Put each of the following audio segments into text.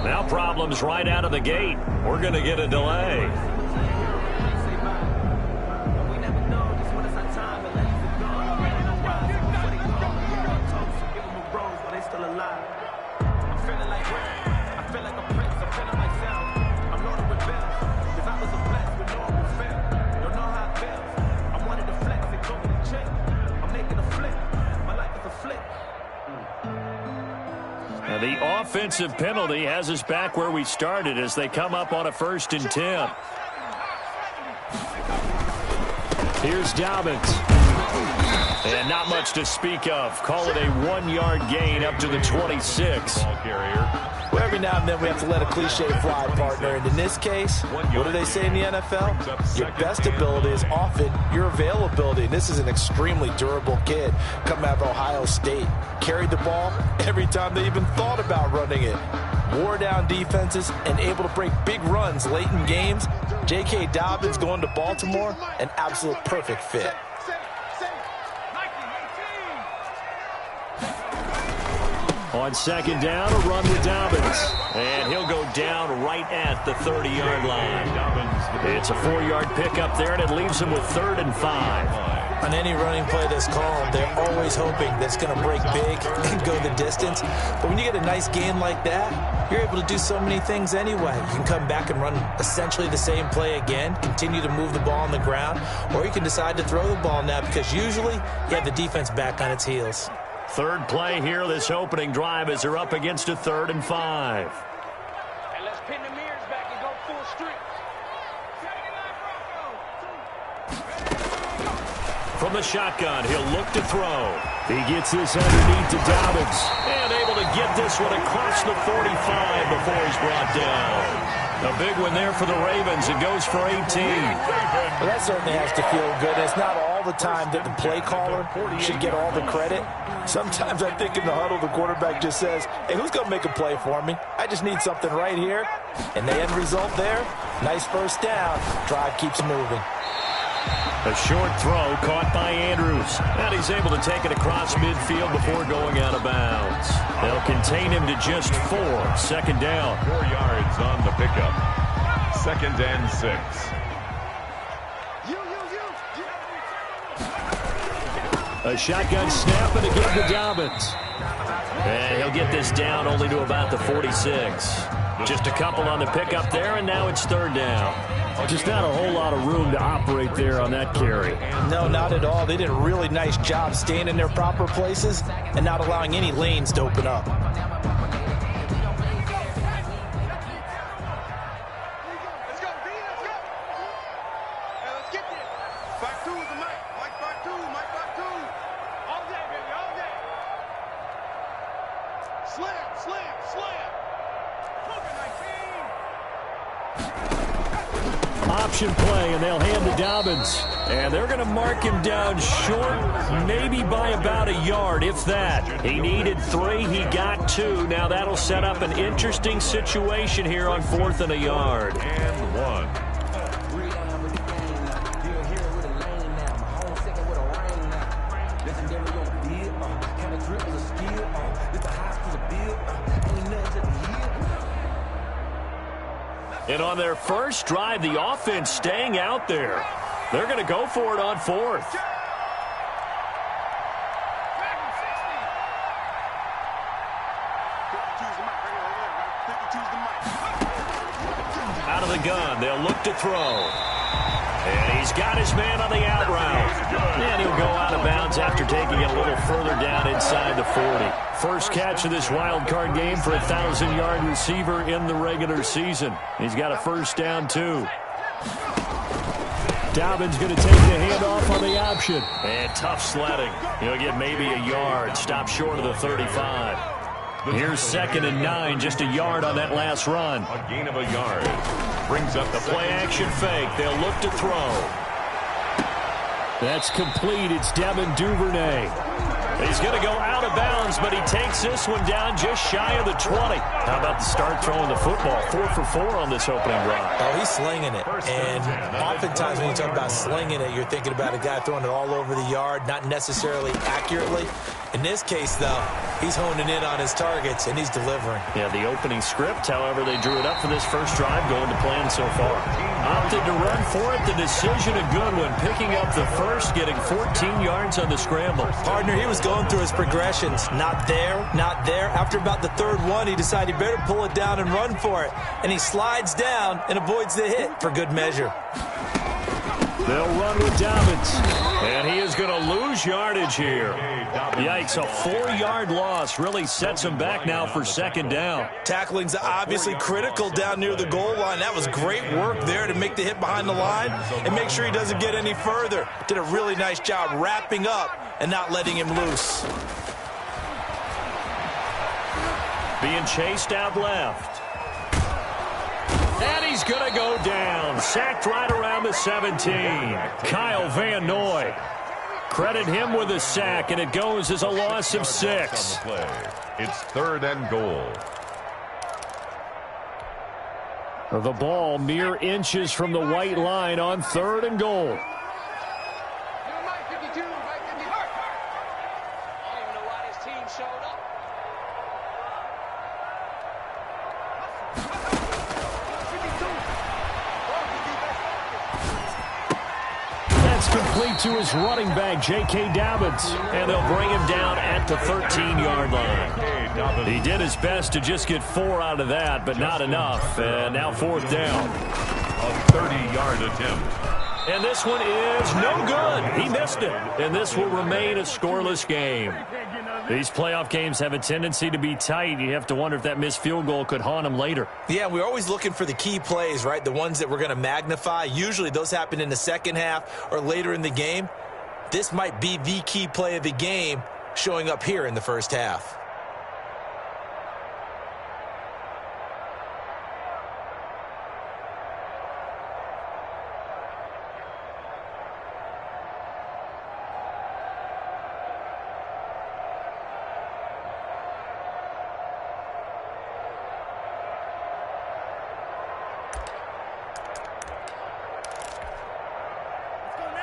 Now problems right out of the gate. We're going to get a delay. The offensive penalty has us back where we started as they come up on a 1st and 10. Here's Dobbins. And not much to speak of. Call it a 1-yard gain up to the 26. Well, every now and then we have to let a cliche fly, partner. And in this case, what do they say in the NFL? Your best ability is often your availability. And this is an extremely durable kid coming out of Ohio State. Carried the ball every time they even thought about running it. Wore down defenses and able to break big runs late in games. J.K. Dobbins going to Baltimore, an absolute perfect fit. On 2nd down, a run with Dobbins. And he'll go down right at the 30-yard line. It's a 4-yard pickup there, and it leaves him with 3rd and 5. On any running play that's called, they're always hoping that it's going to break big and go the distance. But when you get a nice gain like that, you're able to do so many things anyway. You can come back and run essentially the same play again, continue to move the ball on the ground, or you can decide to throw the ball now because usually you have the defense back on its heels. 3rd play here, this opening drive, as they're up against a 3rd and 5. And let's pin the mirrors back and go full streak. From the shotgun, he'll look to throw. He gets this underneath to Dobbins. And able to get this one across the 45 before he's brought down. A big one there for the Ravens. It goes for 18. Well, that certainly has to feel good. It's not all the time that the play caller should get all the credit. Sometimes I think in the huddle, the quarterback just says, hey, who's going to make a play for me? I just need something right here. And the end result there, nice 1st down. Drive keeps moving. A short throw caught by Andrews. And he's able to take it across midfield before going out of bounds. They'll contain him to just 4. 2nd down. 4 yards on the pickup. 2nd and 6. A shotgun snap and again to Dobbins. And he'll get this down only to about the 46. Just a couple on the pickup there, and now it's 3rd down. Just not a whole lot of room to operate there on that carry. No, not at all. They did a really nice job staying in their proper places and not allowing any lanes to open up. Option play, and they'll hand to Dobbins. And they're going to mark him down short, maybe by about a yard, if that. He needed 3, he got 2. Now that'll set up an interesting situation here on 4th and a yard. And 1. And on their first drive, the offense staying out there. They're going to go for it on 4th. Out of the gun, they'll look to throw. And he's got his man on the out route. And he'll go out of bounds after taking it a little further down inside the 40. First catch of this wild card game for a 1,000-yard receiver in the regular season. He's got a 1st down, too. Dobbins going to take the handoff on the option. And tough sledding. He'll get maybe a yard. Stop short of the 35. Here's 2nd and 9, just a yard on that last run. A gain of a yard. Brings up the play action fake. They'll look to throw. That's complete. It's Devin Duvernay. He's going to go out of bounds, but he takes this one down just shy of the 20. How about the start throwing the football? 4 for 4 on this opening run. Oh, he's slinging it. And oftentimes when you talk about slinging it, you're thinking about a guy throwing it all over the yard, not necessarily accurately. In this case, though, he's honing in on his targets, and he's delivering. Yeah, the opening script, however, they drew it up for this first drive, going to plan so far. Opted to run for it. The decision a good one. Picking up the first, getting 14 yards on the scramble. Partner, he was going through his progressions. Not there, not there. After about the third one, he decided he better pull it down and run for it. And he slides down and avoids the hit for good measure. They'll run with Dobbins. And he is going to lose yardage here. Yikes, a 4-yard loss really sets him back now for second down. Tackling's obviously critical down near the goal line. That was great work there to make the hit behind the line and make sure he doesn't get any further. Did a really nice job wrapping up and not letting him loose. Being chased out left. And he's going to go down. Sacked right around the 17. Kyle Van Noy. Credit him with a sack, and it goes as a loss of 6. It's 3rd and goal. The ball mere inches from the white line on 3rd and goal. Complete to his running back, J.K. Dobbins. And they'll bring him down at the 13-yard line. He did his best to just get 4 out of that, but not enough. And now 4th down. A 30-yard attempt. And this one is no good. He missed it. And this will remain a scoreless game. These playoff games have a tendency to be tight. You have to wonder if that missed field goal could haunt him later. Yeah, we're always looking for the key plays, right? The ones that we're going to magnify. Usually those happen in the second half or later in the game. This might be the key play of the game showing up here in the first half.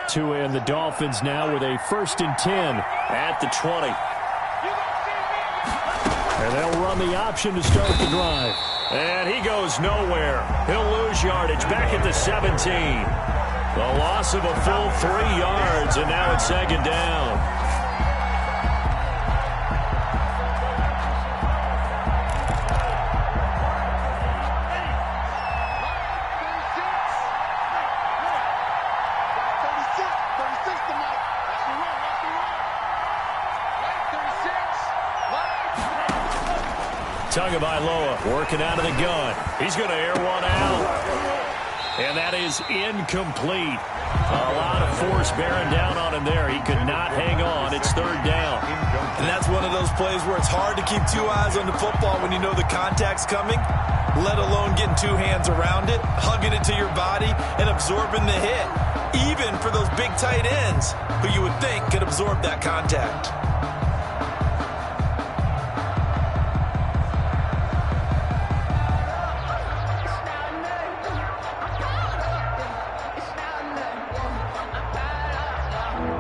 Tua and the Dolphins now with a 1st and 10 at the 20. And they'll run the option to start the drive. And he goes nowhere. He'll lose yardage back at the 17. The loss of a full 3 yards, and now it's 2nd down. Tagovailoa working out of the gun. He's going to air one out. And that is incomplete. A lot of force bearing down on him there. He could not hang on. It's 3rd down. And that's one of those plays where it's hard to keep 2 eyes on the football when you know the contact's coming, let alone getting 2 hands around it, hugging it to your body, and absorbing the hit. Even for those big tight ends who you would think could absorb that contact.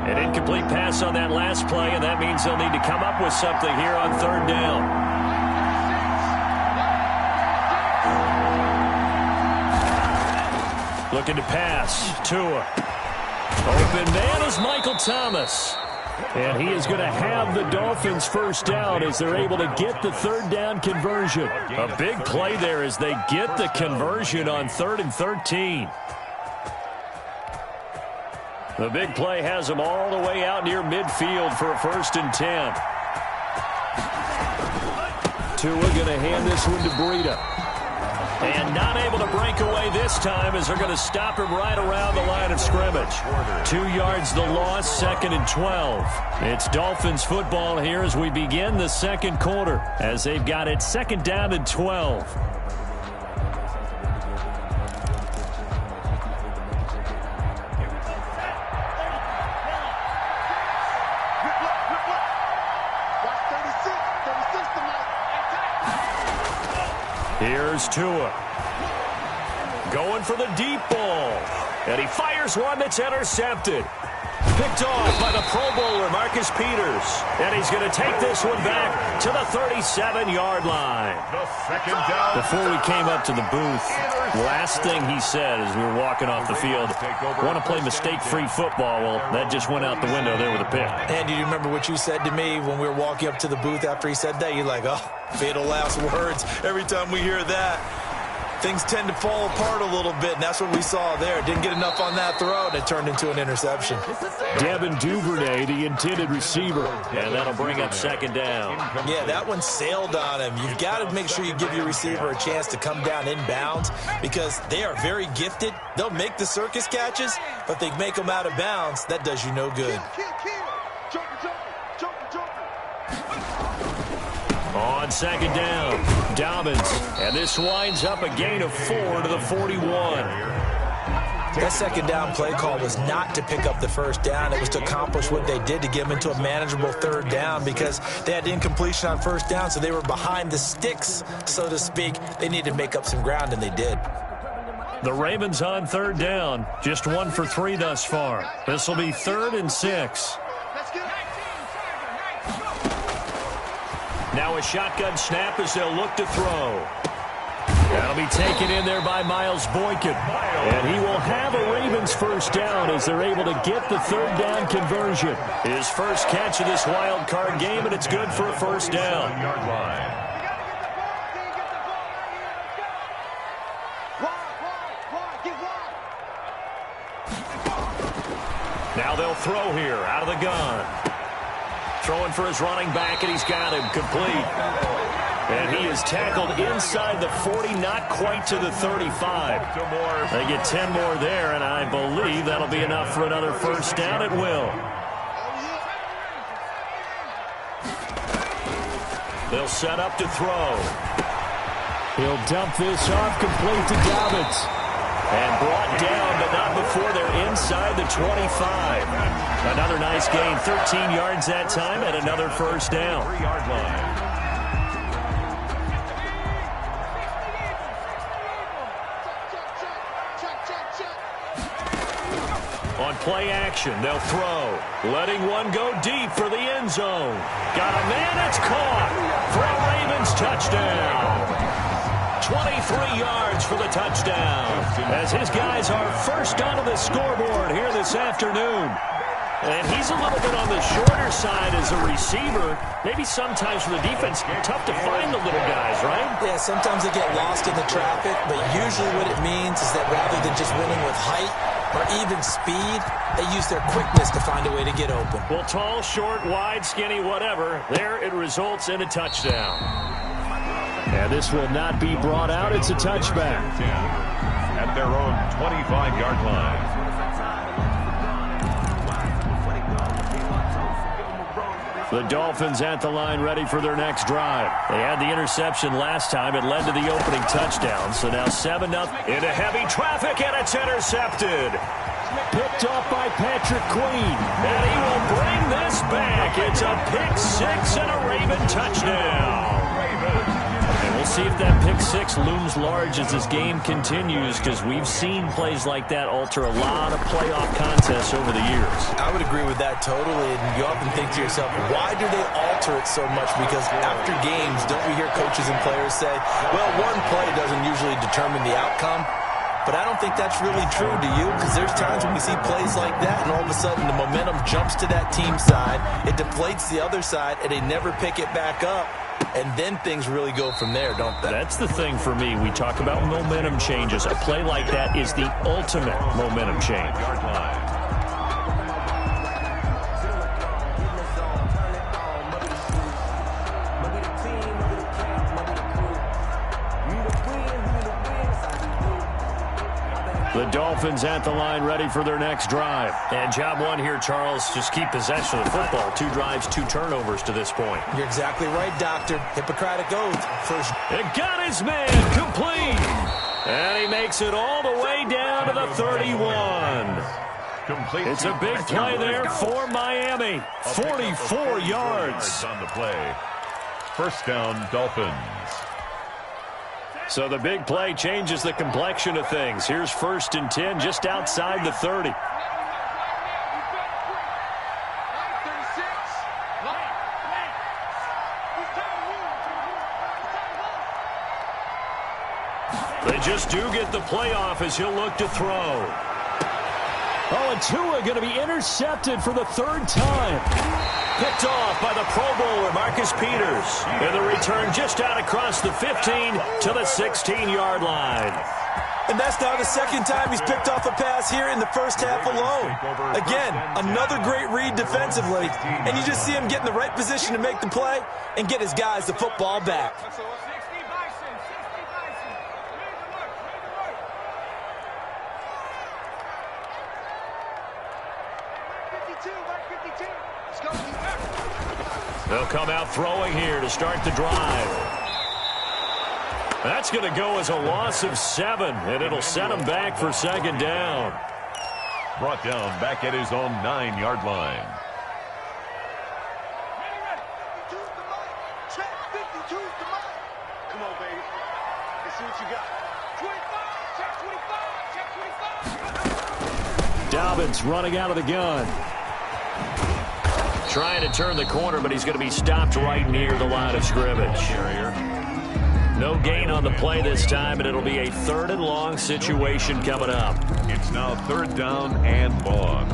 An incomplete pass on that last play, and that means they'll need to come up with something here on 3rd down. Looking to pass. Tua. Open man is Michael Thomas. And he is going to have the Dolphins 1st down as they're able to get the 3rd down conversion. A big play there as they get the conversion on 3rd and 13. The big play has them all the way out near midfield for a 1st and 10. Tua going to hand this one to Breida. And not able to break away this time as they're going to stop him right around the line of scrimmage. 2 yards the loss, 2nd and 12. It's Dolphins football here as we begin the 2nd quarter as they've got it 2nd down and 12. Here's Tua. Going for the deep ball. And he fires one that's intercepted. Picked off by the Pro Bowler, Marcus Peters. And he's going to take this one back to the 37-yard line. Before we came up to the booth, last thing he said as we were walking off the field, want to play mistake-free football. Well, that just went out the window there with a pick. And do you remember what you said to me when we were walking up to the booth after he said that? You're like, oh, fatal last words. Every time we hear that, things tend to fall apart a little bit, and that's what we saw there. Didn't get enough on that throw, and it turned into an interception. Devin Duvernay, the intended receiver, and that'll bring up second down. Yeah, that one sailed on him. You've got to make sure you give your receiver a chance to come down inbounds because they are very gifted. They'll make the circus catches, but they make them out of bounds. That does you no good. On second down, Dobbins, and this winds up a gain of 4 to the 41. That second down play call was not to pick up the first down. It was to accomplish what they did to get them into a manageable third down because they had incompletion on first down, so they were behind the sticks, so to speak. They needed to make up some ground, and they did. The Ravens on third down, just 1 for 3 thus far. This will be 3rd and 6. Now a shotgun snap as they'll look to throw. That'll be taken in there by Miles Boykin. And he will have a Ravens first down as they're able to get the third down conversion. His first catch of this wild card game, and it's good for a first down. Now they'll throw here out of the gun. Throwing for his running back, and he's got him complete. And he is tackled inside the 40, not quite to the 35. They get 10 more there, and I believe that'll be enough for another first down. It will. They'll set up to throw. He'll dump this off complete to Dobbins. And brought down, but not before they're inside the 25. Another nice gain, 13 yards that time, and another first down. 3-yard line. On play action, they'll throw. Letting one go deep for the end zone. Got a man, it's caught for a Ravens touchdown. 23 yards for the touchdown as his guys are first onto the scoreboard here this afternoon. And he's a little bit on the shorter side as a receiver. Maybe sometimes for the defense, tough to find the little guys, right? Yeah, sometimes they get lost in the traffic, but usually what it means is that rather than just winning with height or even speed, they use their quickness to find a way to get open. Well, tall, short, wide, skinny, whatever, there it results in a touchdown. And this will not be brought out. It's a touchback. At their own 25-yard line. The Dolphins at the line ready for their next drive. They had the interception last time. It led to the opening touchdown. So now 7-0 into heavy traffic, and it's intercepted. Picked off by Patrick Queen. And he will bring this back. It's a pick six and a Raven touchdown. And we'll see if that pick six looms large as this game continues, because we've seen plays like that alter a lot of playoff contests over the years. I would agree with that totally. And you often think to yourself, why do they alter it so much? Because after games, don't we hear coaches and players say, well, one play doesn't usually determine the outcome? But I don't think that's really true, do you? Because there's times when we see plays like that, and all of a sudden the momentum jumps to that team side, it deflates the other side, and they never pick it back up. And then things really go from there, don't they? That's the thing for me. We talk about momentum changes. A play like that is the ultimate momentum change. The Dolphins at the line ready for their next drive. And job one here, Charles, just keep possession of the football. 2 drives, 2 turnovers to this point. You're exactly right, Doctor. Hippocratic oath. First. It got his man complete. And he makes it all the way down to the 31. Complete. It's a big play there for Miami. 44 yards. On the play. First down, Dolphins. So the big play changes the complexion of things. Here's 1st and 10 just outside the 30. They just do get the playoff as he'll look to throw. Oh, and Tua going to be intercepted for the 3rd time. Picked off by the Pro Bowler, Marcus Peters. And the return just out across the 15 to the 16-yard line. And that's now the 2nd time he's picked off a pass here in the first half alone. Again, another great read defensively. And you just see him get in the right position to make the play and get his guys the football back. They'll come out throwing here to start the drive. That's going to go as a loss of 7, and it'll set him back for 2nd down. Brought down back at his own 9-yard line. Come on, baby. Let's see what you got. 25, check 25. Dobbins running out of the gun. Trying to turn the corner, but he's going to be stopped right near the line of scrimmage. No gain on the play this time, and it'll be a 3rd and long situation coming up. It's now 3rd down and long.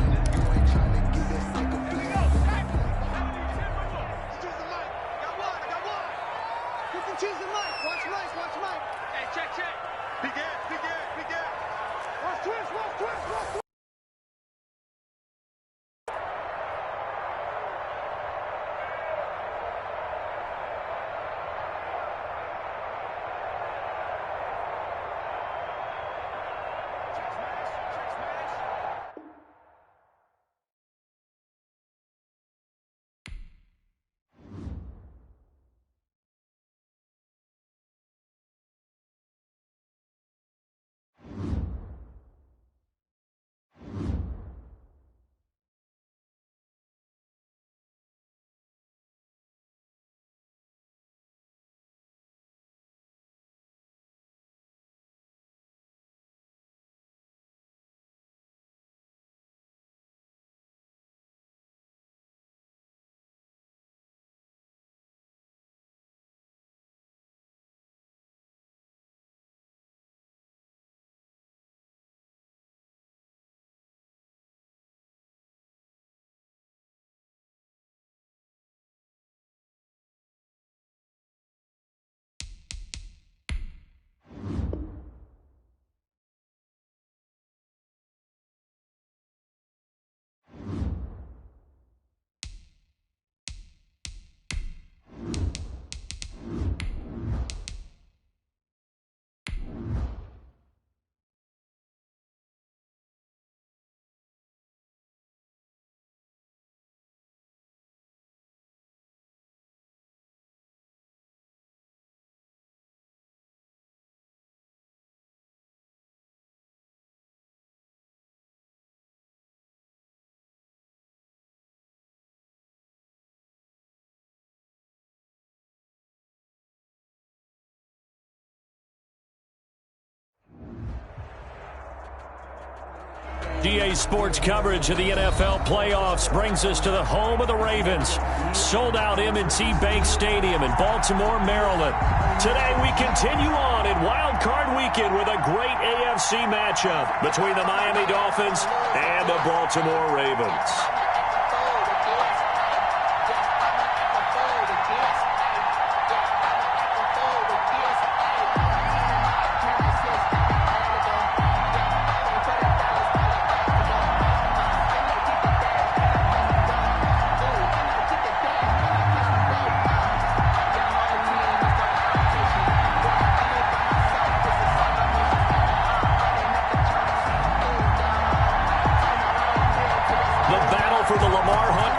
DA Sports coverage of the NFL playoffs brings us to the home of the Ravens. Sold out M&T Bank Stadium in Baltimore, Maryland. Today we continue on in Wild Card Weekend with a great AFC matchup between the Miami Dolphins and the Baltimore Ravens.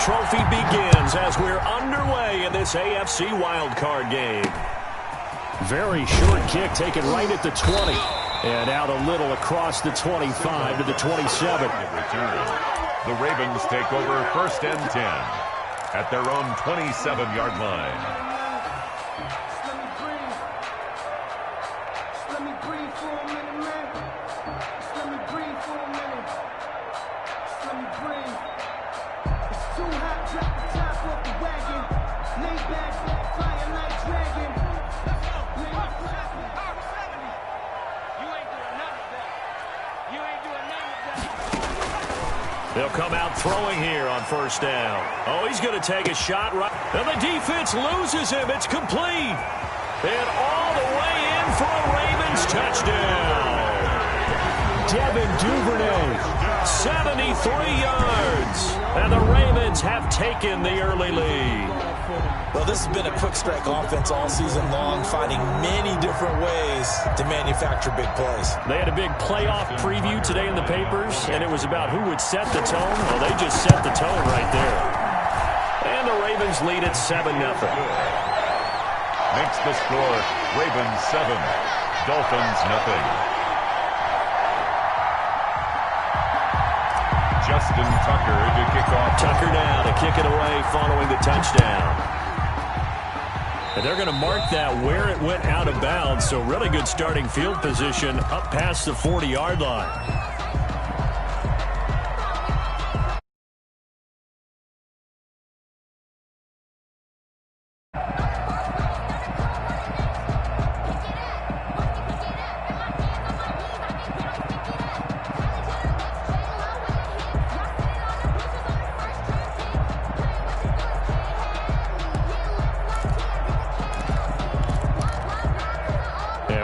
Trophy begins as we're underway in this AFC wildcard game. Very short kick taken right at the 20. And out a little across the 25 to the 27. The Ravens take over 1st and 10 at their own 27-yard line. They'll come out throwing here on first down. Oh, he's going to take a shot right. And the defense loses him. It's complete. And all the way in for a Ravens touchdown. Devin Duvernay, 73 yards. And the Ravens have taken the early lead. Well, this has been a quick strike offense all season long, finding many different ways to manufacture big plays. They had a big playoff preview today in the papers, and it was about who would set the tone. Well, they just set the tone right there. And the Ravens lead at 7-0. Makes the score Ravens 7, Dolphins nothing. Justin Tucker to kick off. Tucker now to kick it away following the touchdown. And they're going to mark that where it went out of bounds, so really good starting field position up past the 40-yard line.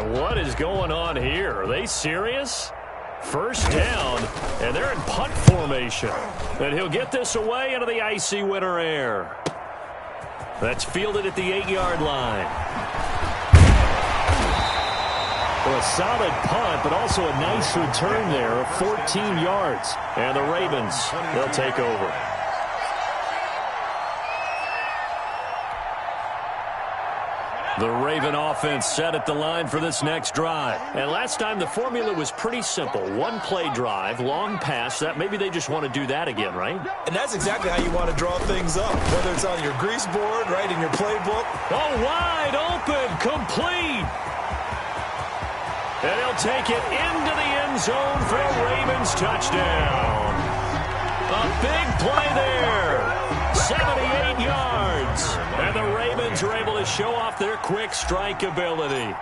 What is going on here? Are they serious? First down, and they're in punt formation. And he'll get this away into the icy winter air. That's fielded at the 8-yard line. Well, a solid punt, but also a nice return there of 14 yards. And the Ravens, they'll take over. The Raven offense set at the line for this next drive. And last time the formula was pretty simple. One-play drive, long pass. That maybe they just want to do that again, right? And that's exactly how you want to draw things up, whether it's on your grease board, right, in your playbook. Oh, wide open, complete. And he'll take it into the end zone for a Ravens touchdown. A big play there. 78 yards. And the Ravens are able to show off their quick strike ability.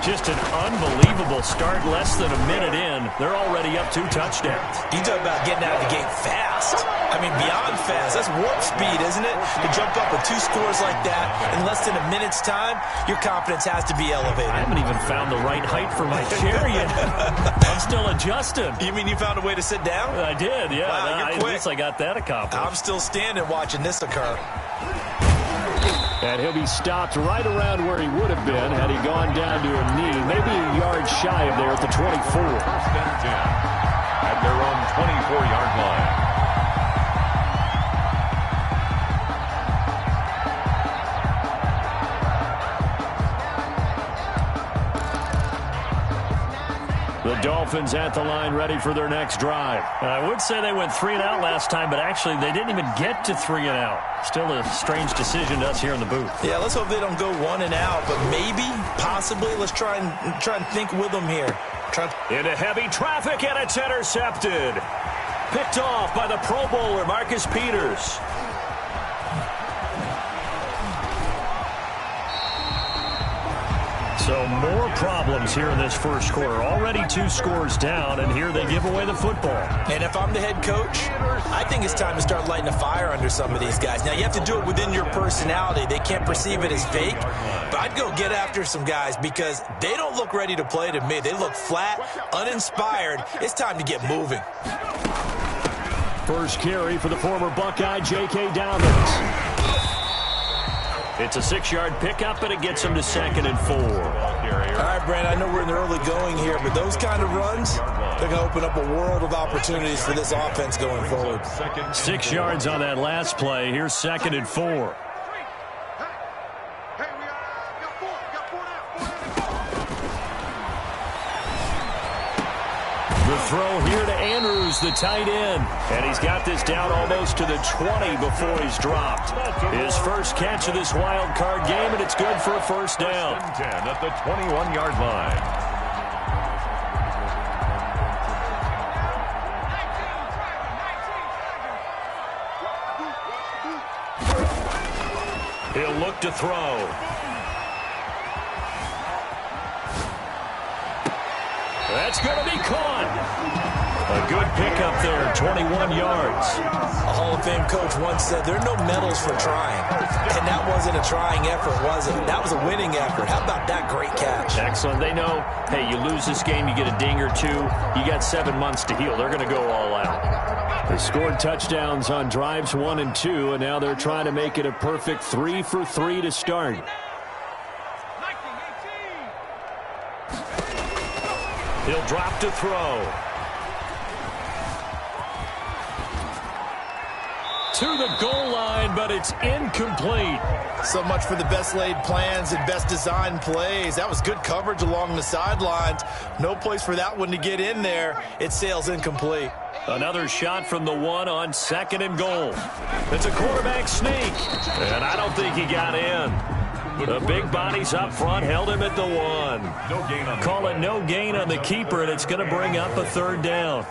Just an unbelievable start. Less than a minute in, they're already up 2 touchdowns. You talk about getting out of the gate fast. I mean, beyond fast. That's warp speed, isn't it? To jump up with 2 scores like that in less than a minute's time, your confidence has to be elevated. I haven't even found the right height for my chair yet. I'm still adjusting. You mean you found a way to sit down? I did, yeah. Wow, you're quick. At least I got that accomplished. I'm still standing watching this occur. And he'll be stopped right around where he would have been had he gone down to a knee, maybe a yard shy of there at the 24. First and 10 at their own 24-yard line. The Dolphins at the line ready for their next drive. I would say they went 3 and out last time, but actually they didn't even get to 3 and out. Still a strange decision to us here in the booth. Yeah, let's hope they don't go 1 and out, but maybe, possibly, let's try and think with them here. Into heavy traffic, and it's intercepted. Picked off by the Pro Bowler, Marcus Peters. So more problems here in this first quarter. Already 2 scores down, and here they give away the football. And if I'm the head coach, I think it's time to start lighting a fire under some of these guys. Now, you have to do it within your personality. They can't perceive it as fake. But I'd go get after some guys because they don't look ready to play to me. They look flat, uninspired. It's time to get moving. First carry for the former Buckeye, J.K. Dobbins. It's a 6-yard pickup, and it gets him to 2nd and 4. All right, Brand, I know we're in the early going here, but those kind of runs, they're going to open up a world of opportunities for this offense going forward. 6 yards on that last play. Here's 2nd and 4. The throw here to Andrews, the tight end. And he's got this down almost to the 20 before he's dropped. His first catch of this wild card game, and it's good for a first down. 10 at the 21-yard line. He'll look to throw. That's going to be caught. A good pickup there, 21 yards. A Hall of Fame coach once said, there are no medals for trying. And that wasn't a trying effort, was it? That was a winning effort. How about that great catch? Excellent. They know, hey, you lose this game, you get a ding or two. You got 7 months to heal. They're going to go all out. They scored touchdowns on drives 1 and 2, and now they're trying to make it a perfect 3 for 3 to start. He'll drop to throw. To the goal line, but it's incomplete. So much for the best laid plans and best designed plays. That was good coverage along the sidelines. No place for that one to get in there. It sails incomplete. Another shot from the 1 on 2nd and goal. It's a quarterback sneak, and I don't think he got in. The big bodies up front held him at the 1. Call it no gain on the keeper, and it's going to bring up a 3rd down.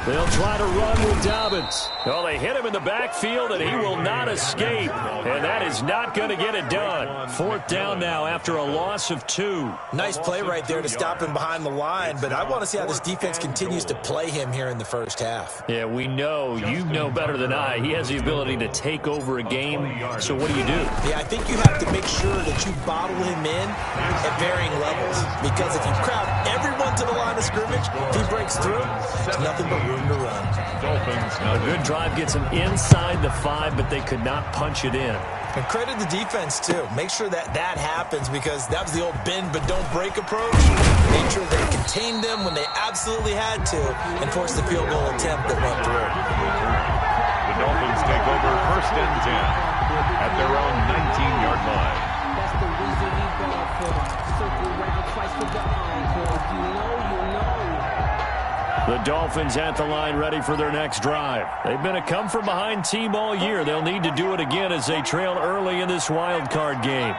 They'll try to run with Dobbins. Well, they hit him in the backfield, and he will not escape. And that is not going to get it done. 4th down now after a loss of 2. Nice play right there to stop him behind the line, but I want to see how this defense continues to play him here in the first half. Yeah, we know. You know better than I. He has the ability to take over a game. So what do you do? Yeah, I think you have to make sure that you bottle him in at varying levels. Because if you crowd everyone to the line of scrimmage, if he breaks through, there's nothing but room to run. A good drive gets him inside the 5, but they could not punch it in. And credit the defense, too. Make sure that that happens, because that was the old bend but don't break approach. Made sure they contained them when they absolutely had to and forced the field goal attempt that went through. The Dolphins take over 1st and 10 at their own 19-yard line. That's the reason we ball for circle around twice with the encore. You know. The Dolphins at the line ready for their next drive. They've been a come-from-behind team all year. They'll need to do it again as they trail early in this wild card game.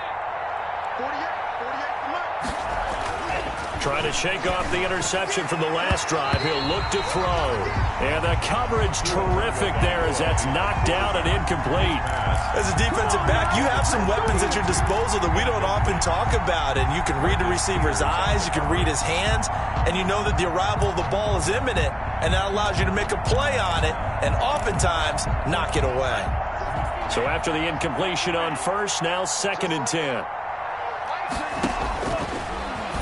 Trying to shake off the interception from the last drive. He'll look to throw. And the coverage terrific there as that's knocked down and incomplete. As a defensive back, you have some weapons at your disposal that we don't often talk about. And you can read the receiver's eyes, you can read his hands, and you know that the arrival of the ball is imminent. And that allows you to make a play on it and oftentimes knock it away. So after the incompletion on 1st, now 2nd and 10.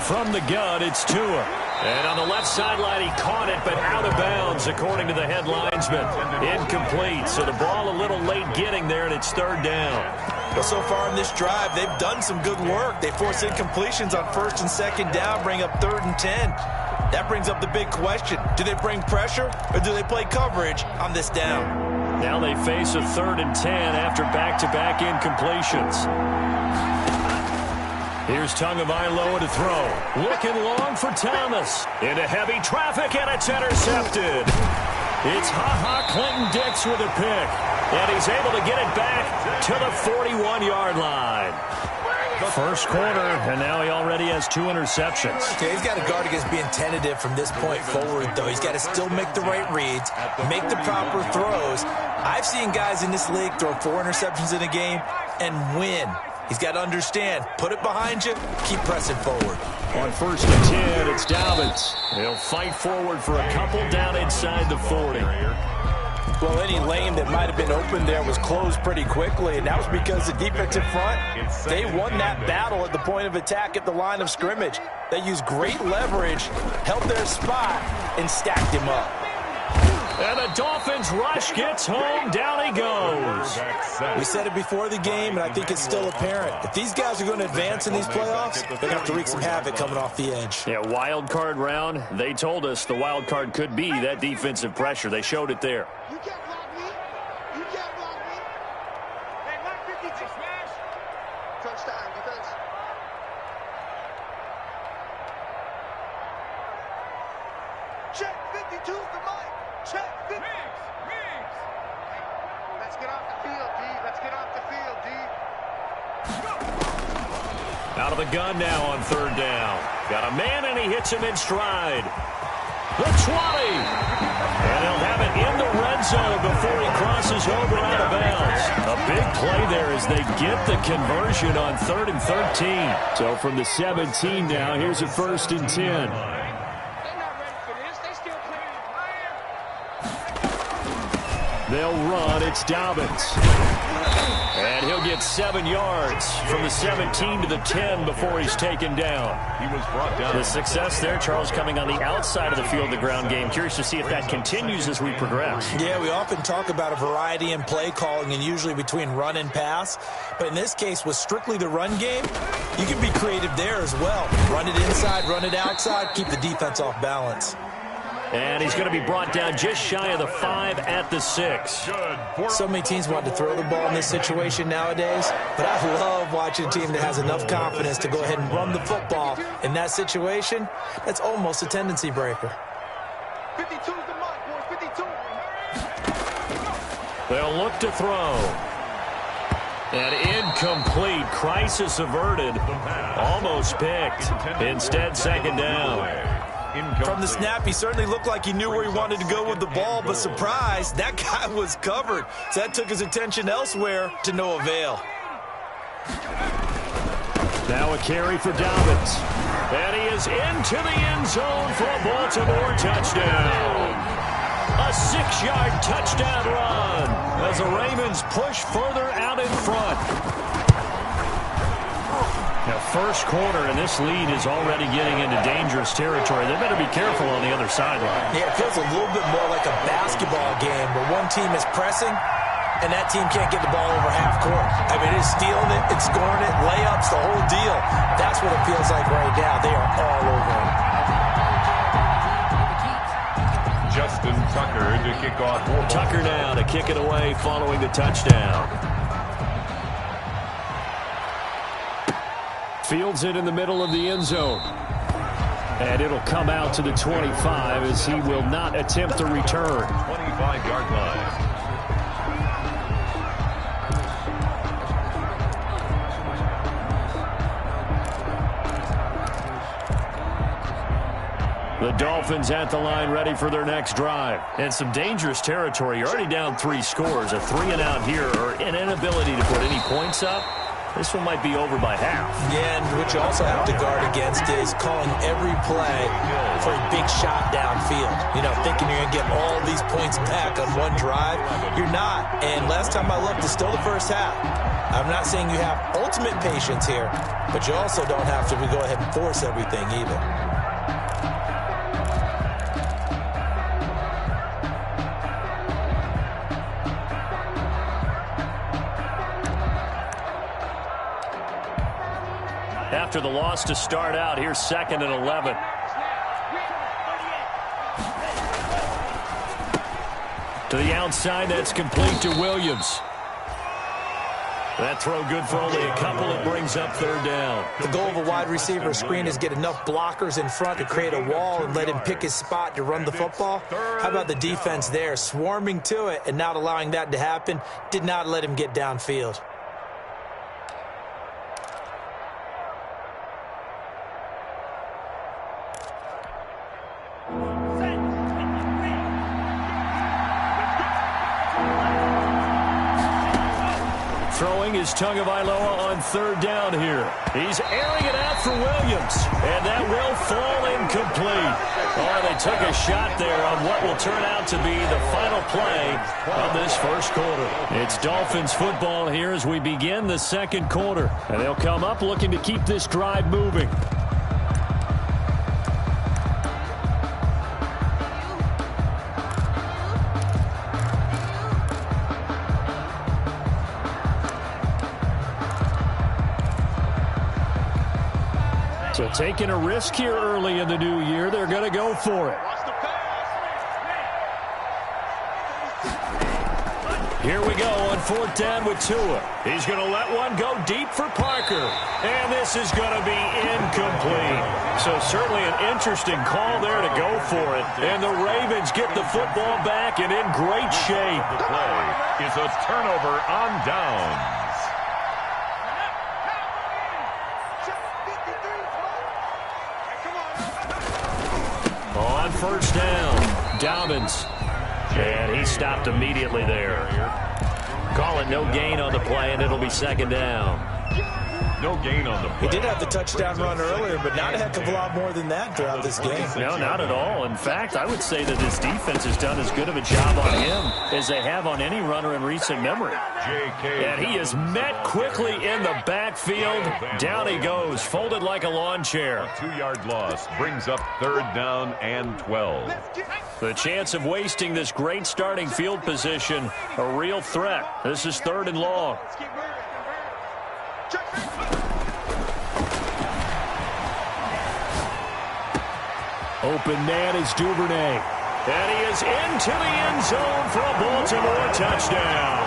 From the gun, it's Tua. And on the left sideline, he caught it, but out of bounds, according to the head linesman. Incomplete, so the ball a little late getting there, and it's 3rd down. Well, so far in this drive, they've done some good work. They force incompletions on 1st and 2nd down, bring up 3rd and 10. That brings up the big question. Do they bring pressure, or do they play coverage on this down? Now they face a 3rd and 10 after back-to-back incompletions. Here's Tagovailoa to throw. Looking long for Thomas. Into heavy traffic, and it's intercepted. It's Clinton Dix with a pick. And he's able to get it back to the 41-yard line. First quarter, and now he already has 2 interceptions. Okay, he's got to guard against being tentative from this point forward, though. He's got to still make the right reads, make the proper throws. I've seen guys in this league throw 4 interceptions in a game and win. He's got to understand, put it behind you, keep pressing forward. On 1st and 10, it's Dobbins. He'll fight forward for a couple down inside the 40. Well, any lane that might have been open there was closed pretty quickly, and that was because the defensive front, they won that battle at the point of attack at the line of scrimmage. They used great leverage, held their spot, and stacked him up. And the Dolphins rush gets home. Down he goes. We said it before the game, and I think it's still apparent. If these guys are going to advance in these playoffs, they're going to have to wreak some havoc coming off the edge. Yeah, wild card round. They told us the wild card could be that defensive pressure. They showed it there. You can't block me. You can't block me. Hey, Mark 52 smash. Touchdown defense. Check 52 the mic. Check 50. Migs. Let's get off the field, D. Let's get off the field, D. Out of the gun now on 3rd down. Got a man, and he hits him in stride. The 20. And he'll have it in the red end zone before he crosses over out of bounds. A big play there as they get the conversion on 3rd and 13. So from the 17 now, here's a 1st and 10. They'll run. It's Dobbins. And he'll get 7 yards from the 17 to the 10 before he's taken down. He was brought down. The success there, Charles, coming on the outside of the field, the ground game. Curious to see if that continues as we progress. Yeah, we often talk about a variety in play calling and usually between run and pass. But in this case, with strictly the run game, you can be creative there as well. Run it inside, run it outside, keep the defense off balance. And he's going to be brought down just shy of the 5 at the 6. So many teams want to throw the ball in this situation nowadays, but I love watching a team that has enough confidence to go ahead and run the football. In that situation, that's almost a tendency breaker. 52's the mark, boys, 52. They'll look to throw. And incomplete. Crisis averted. Almost picked. Instead, 2nd down. From the snap, he certainly looked like he knew where he wanted to go with the ball, but surprise, that guy was covered. So that took his attention elsewhere to no avail. Now a carry for Dobbins. And he is into the end zone for a Baltimore touchdown. A 6-yard touchdown run as the Ravens push further out in front. Now, first quarter, and this lead is already getting into dangerous territory. They better be careful on the other sideline. Yeah, it feels a little bit more like a basketball game where one team is pressing and that team can't get the ball over half court. I mean, it's stealing it, it's scoring it, layups, the whole deal. That's what it feels like right now. They are all over it. Justin Tucker to kick off. Tucker now to kick it away following the touchdown. Fields it in the middle of the end zone. And it'll come out to the 25 as he will not attempt to return. 25-yard line. The Dolphins at the line ready for their next drive. And some dangerous territory. You're already down 3 scores. A 3-and-out here or an inability to put any points up. This one might be over by half. Yeah, and what you also have to guard against is calling every play for a big shot downfield. You know, thinking you're going to get all these points back on one drive. You're not. And last time I looked, it's still the first half. I'm not saying you have ultimate patience here, but you also don't have to go ahead and force everything either. After the loss to start out, here's 2nd and 11. To the outside, that's complete to Williams. That throw good for only a couple. It brings up 3rd down. The goal of a wide receiver screen is get enough blockers in front to create a wall and let him pick his spot to run the football. How about the defense there, swarming to it and not allowing that to happen? Did not let him get downfield. Throwing is Tagovailoa on 3rd down here. He's airing it out for Williams, and that will fall incomplete. Oh, they took a shot there on what will turn out to be the final play of this first quarter. It's Dolphins football here as we begin the 2nd quarter, and they'll come up looking to keep this drive moving. So taking a risk here early in the new year, they're going to go for it. Here we go on 4th down with Tua. He's going to let one go deep for Parker. And this is going to be incomplete. So certainly an interesting call there to go for it. And the Ravens get the football back and in great shape. The play is a turnover on downs. On 1st down, Dobbins. And he stopped immediately there. Call it no gain on the play, and it'll be second down. No gain on the play. He did have the touchdown run earlier, but not a heck of a lot more than that throughout this game. No, not at all. In fact, I would say that his defense has done as good of a job on him as they have on any runner in recent memory. And he is met quickly in the backfield. Down he goes, folded like a lawn chair. A 2-yard loss brings up third down and 12. The chance of wasting this great starting field position, a real threat. This is third and long. Open man is Duvernay. And he is into the end zone for a Baltimore touchdown.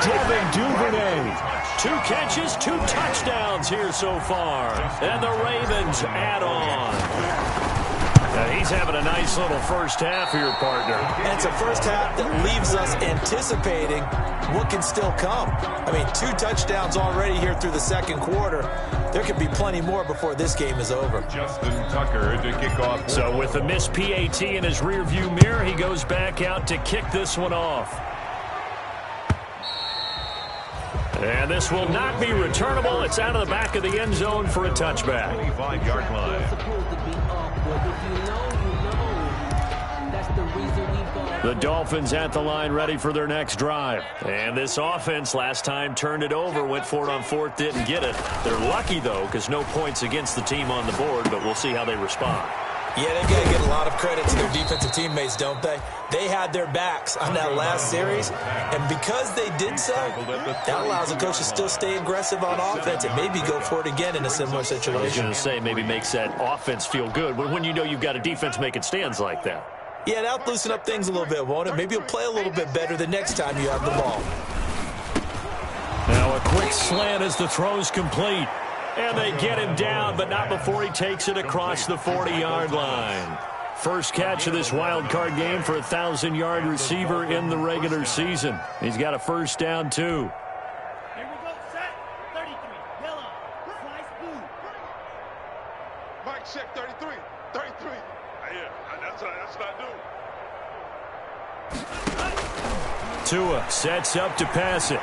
Devin Duvernay. 2 catches, 2 touchdowns here so far. And the Ravens add on. And he's having a nice little first half here, partner. And it's a first half that leaves us anticipating what can still come. I mean, 2 touchdowns already here through the second quarter. There could be plenty more before this game is over. Justin Tucker to kick off. So with the missed PAT in his rearview mirror, he goes back out to kick this one off. And this will not be returnable. It's out of the back of the end zone for a touchback. 25-yard line. The Dolphins at the line ready for their next drive. And this offense last time turned it over, went for it on fourth, didn't get it. They're lucky, though, because no points against the team on the board, but we'll see how they respond. Yeah, they've got to get a lot of credit to their defensive teammates, don't they? They had their backs on that last series, and because they did so, that allows the coach to still stay aggressive on offense and maybe go for it again in a similar situation. I was going to say, maybe makes that offense feel good when you know you've got a defense making stands like that. Yeah, that'll loosen up things a little bit, won't it? Maybe you'll play a little bit better the next time you have the ball. Now a quick slant as the throw's complete. And they get him down, but not before he takes it across the 40-yard line. First catch of this wild card game for a 1,000-yard receiver in the regular season. He's got a first down, too. Here we go, set. 33, yellow, slice blue. Mike, check 33. 33. Yeah, that's what I do. Tua sets up to pass it.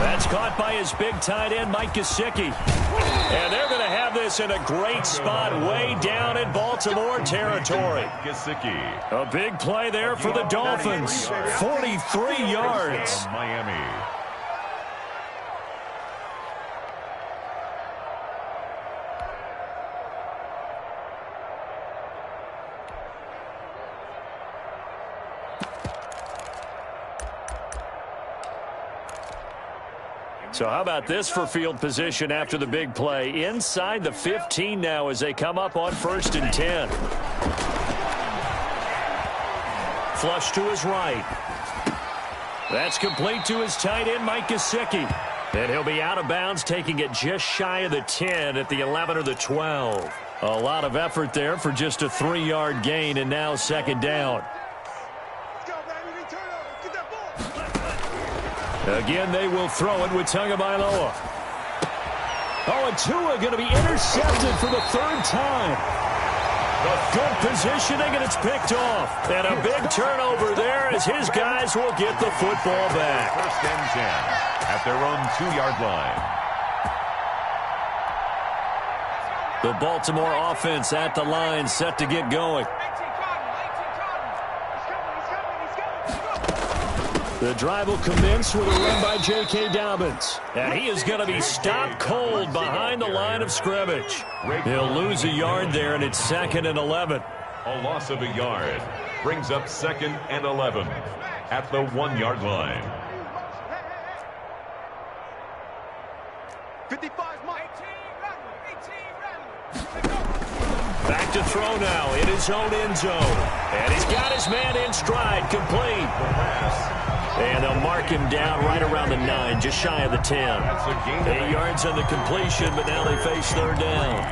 That's caught by his big tight end, Mike Gesicki. And they're going to have this in a great spot way down in Baltimore territory. Gesicki. A big play there for the Dolphins. 43 yards. Miami. So how about this for field position after the big play? Inside the 15 now as they come up on 1st and 10. Flush to his right. That's complete to his tight end, Mike Gesicki. And he'll be out of bounds, taking it just shy of the 10 at the 11 or the 12. A lot of effort there for just a 3-yard gain, and now second down. Again, they will throw it with Tagovailoa. Oh, and Tua going to be intercepted for the 3rd time. Good positioning, and it's picked off. And a big turnover there as his guys will get the football back. 1st and 10 at their own 2-yard line. The Baltimore offense at the line, set to get going. The drive will commence with a run by J.K. Dobbins. And he is going to be stopped cold behind the line of scrimmage. He'll lose a yard there, and it's 2nd and 11. A loss of a yard brings up 2nd and 11 at the 1-yard line. 55, Mike. Back to throw now in his own end zone. And he's got his man in stride, complete. And they'll mark him down right around the 9, just shy of the 10. 8 yards on the completion, but now they face 3rd down.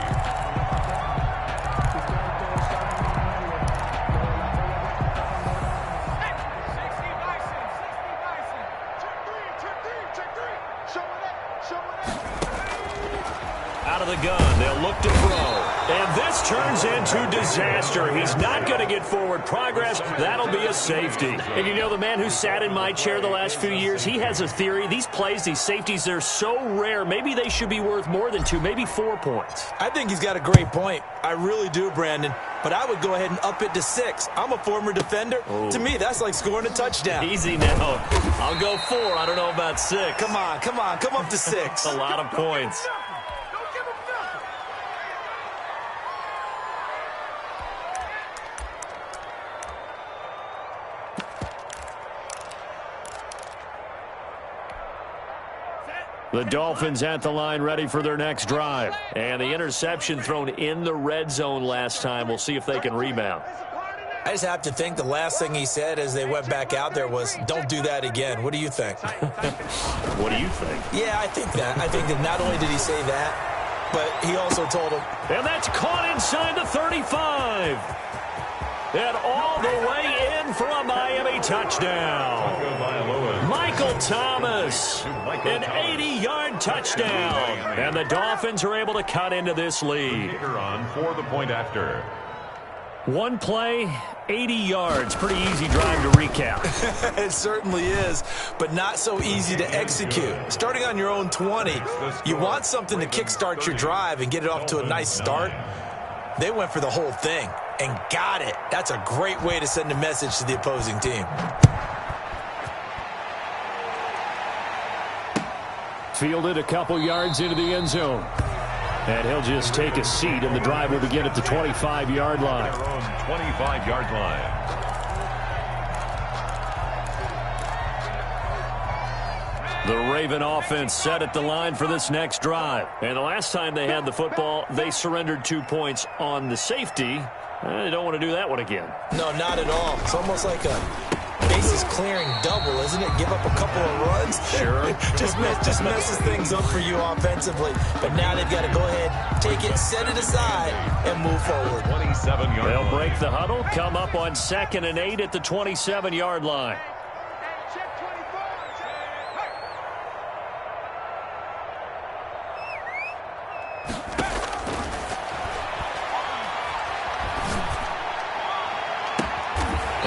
Out of the gun, they'll They'll look to throw. And this turns into disaster. He's not going to get forward progress. That'll be a safety. And you know, the man who sat in my chair the last few years, he has a theory. These plays, these safeties, they're so rare. Maybe they should be worth more than 2, maybe 4 points. I think he's got a great point. I really do, Brandon. But I would go ahead and up it to 6. I'm a former defender. Oh. To me, that's like scoring a touchdown. Easy now. I'll go 4. I don't know about 6. Come on. Come up to 6. A lot of points. The Dolphins at the line ready for their next drive. And the interception thrown in the red zone last time. We'll see if they can rebound. I just have to think the last thing he said as they went back out there was, don't do that again. What do you think? What do you think? Yeah, I think that. I think that not only did he say that, but he also told him. And that's caught inside the 35. And all the way in for a Miami touchdown. Michael Thomas, an 80-yard touchdown. And the Dolphins are able to cut into this lead. On for the point after. One play, 80 yards. Pretty easy drive to recap. It certainly is, but not so easy to execute. Starting on your own 20, you want something to kickstart your drive and get it off to a nice start. They went for the whole thing and got it. That's a great way to send a message to the opposing team. Fielded a couple yards into the end zone. And he'll just take a seat, and the drive will begin at the 25-yard line. Their own 25-yard line. The Raven offense set at the line for this next drive. And the last time they had the football, they surrendered 2 points on the safety. They don't want to do that one again. No, not at all. It's almost like a bases clearing double, isn't it? Give up a couple of runs. Sure. just messes things up for you offensively. But now they've got to go ahead, take it, set it aside, and move forward. 27-yard They'll line. break the huddle, come up on 2nd and 8 at the 27-yard line.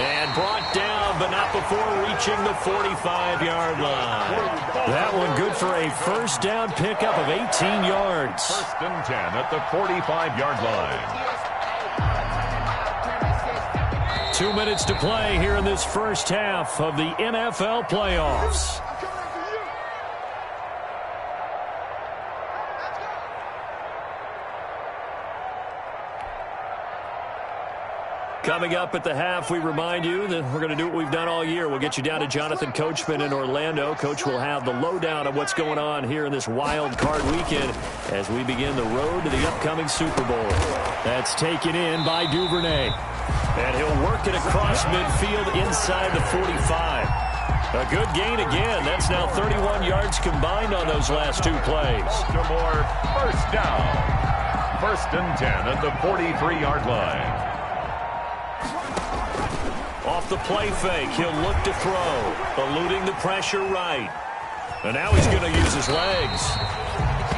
And brought down, but not before reaching the 45-yard line. That one good for a first down pickup of 18 yards. 1st and 10 at the 45-yard line. 2 minutes to play here in this first half of the NFL playoffs. Coming up at the half, we remind you that we're going to do what we've done all year. We'll get you down to Jonathan Coachman in Orlando. Coach will have the lowdown of what's going on here in this wild card weekend as we begin the road to the upcoming Super Bowl. That's taken in by Duvernay. And he'll work it across midfield inside the 45. A good gain again. That's now 31 yards combined on those last 2 plays. Baltimore, first down. 1st and 10 at the 43-yard line. Off the play fake, he'll look to throw, eluding the pressure right. And now he's going to use his legs.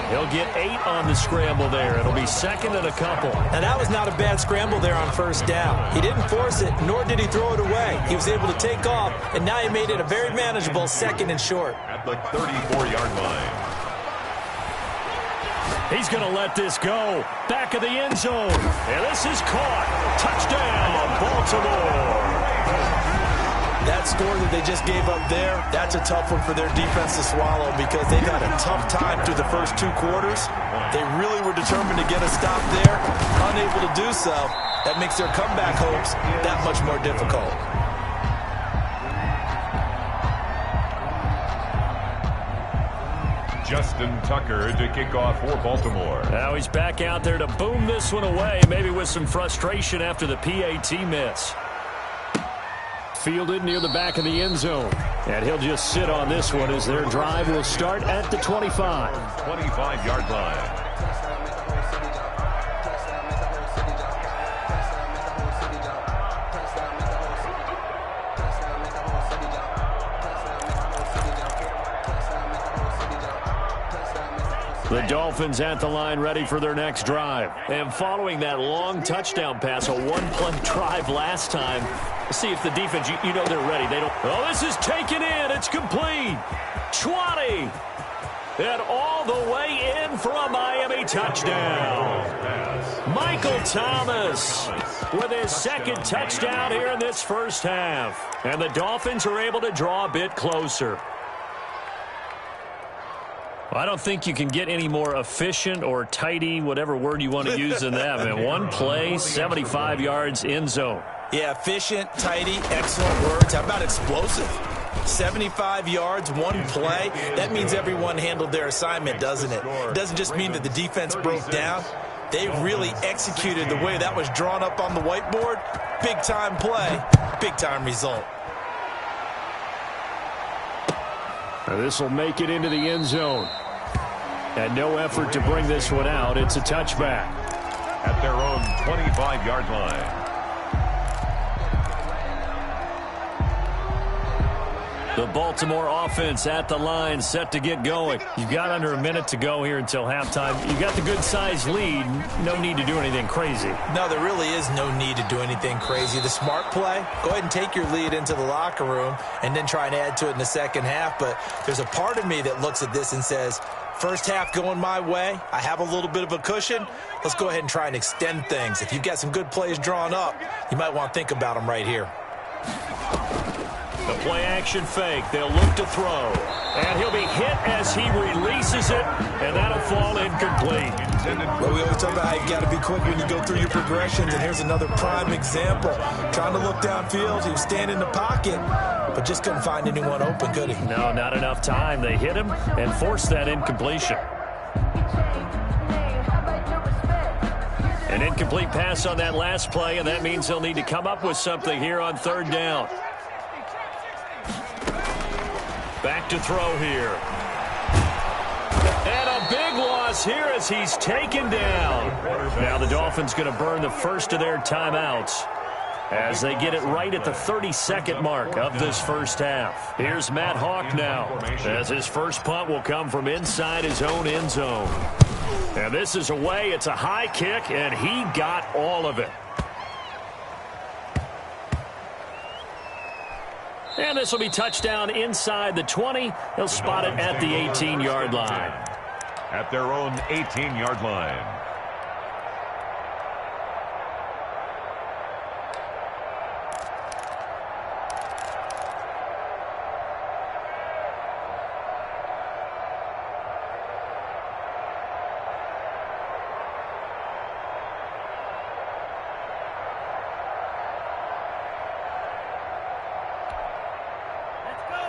He'll get 8 on the scramble there. It'll be 2nd and a couple. Now, that was not a bad scramble there on first down. He didn't force it, nor did he throw it away. He was able to take off, and now he made it a very manageable 2nd and short. At the 34-yard line. He's going to let this go. Back of the end zone. And this is caught. Touchdown, Baltimore. That score that they just gave up there, that's a tough one for their defense to swallow because they've had a tough time through the first 2 quarters. They really were determined to get a stop there. Unable to do so, that makes their comeback hopes that much more difficult. Justin Tucker to kick off for Baltimore. Now he's back out there to boom this one away, maybe with some frustration after the PAT miss. Fielded near the back of the end zone. And he'll just sit on this one as their drive will start at the 25. 25-yard line. The Dolphins at the line ready for their next drive. And following that long touchdown pass, a one-play drive last time, see if the defense, you know they're ready. They don't. Oh, this is taken in. It's complete. 20. And all the way in for a Miami touchdown. Michael Thomas with his second touchdown here in this first half. And the Dolphins are able to draw a bit closer. I don't think you can get any more efficient or tidy, whatever word you want to use in that. Man, one play, 75 yards, end zone. Yeah, efficient, tidy, excellent words. How about explosive? 75 yards, one play. That means everyone handled their assignment, doesn't it? It doesn't just mean that the defense broke down. They really executed the way that was drawn up on the whiteboard. Big-time play, big-time result. This will make it into the end zone. And no effort to bring this one out. It's a touchback. At their own 25-yard line. The Baltimore offense at the line, set to get going. You've got under a minute to go here until halftime. You got the good-sized lead. No need to do anything crazy. No, there really is no need to do anything crazy. The smart play, go ahead and take your lead into the locker room and then try and add to it in the second half. But there's a part of me that looks at this and says, first half going my way, I have a little bit of a cushion. Let's go ahead and try and extend things. If you've got some good plays drawn up, you might want to think about them right here. The play-action fake. They'll look to throw. And he'll be hit as he releases it, and that'll fall incomplete. Well, we always talk about how you got to be quick when you go through your progressions, and here's another prime example. Trying to look downfield, he was standing in the pocket, but just couldn't find anyone open, could he? No, not enough time. They hit him and forced that incompletion. An incomplete pass on that last play, and that means they'll need to come up with something here on third down. Back to throw here. And a big loss here as he's taken down. Now the Dolphins going to burn the first of their timeouts as they get it right at the 32nd mark of this first half. Here's Matt Hawk now as his first punt will come from inside his own end zone. And this is away. It's a high kick, and he got all of it. And this will be touchdown inside the 20. They'll spot it at the 18-yard line. At their own 18-yard line.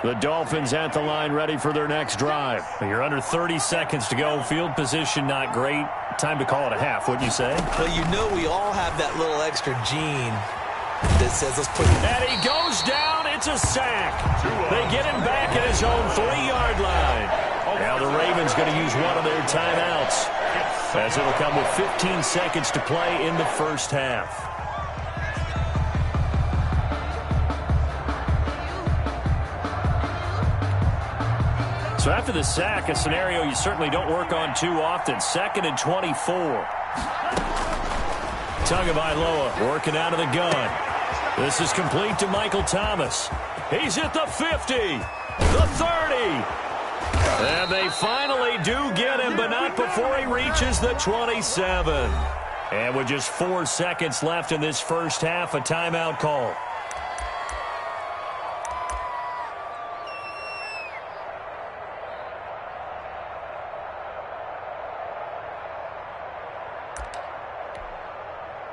The Dolphins at the line ready for their next drive. You're under 30 seconds to go. Field position not great. Time to call it a half, wouldn't you say? Well, you know we all have that little extra gene that says let's put it. And he goes down. It's a sack. They get him back at his own 3-yard line. Now the Ravens going to use one of their timeouts as it'll come with 15 seconds to play in the first half. So after the sack, a scenario you certainly don't work on too often. 2nd and 24. Tagovailoa working out of the gun. This is complete to Michael Thomas. He's at the 50, the 30. And they finally do get him, but not before he reaches the 27. And with just 4 seconds left in this first half, a timeout call.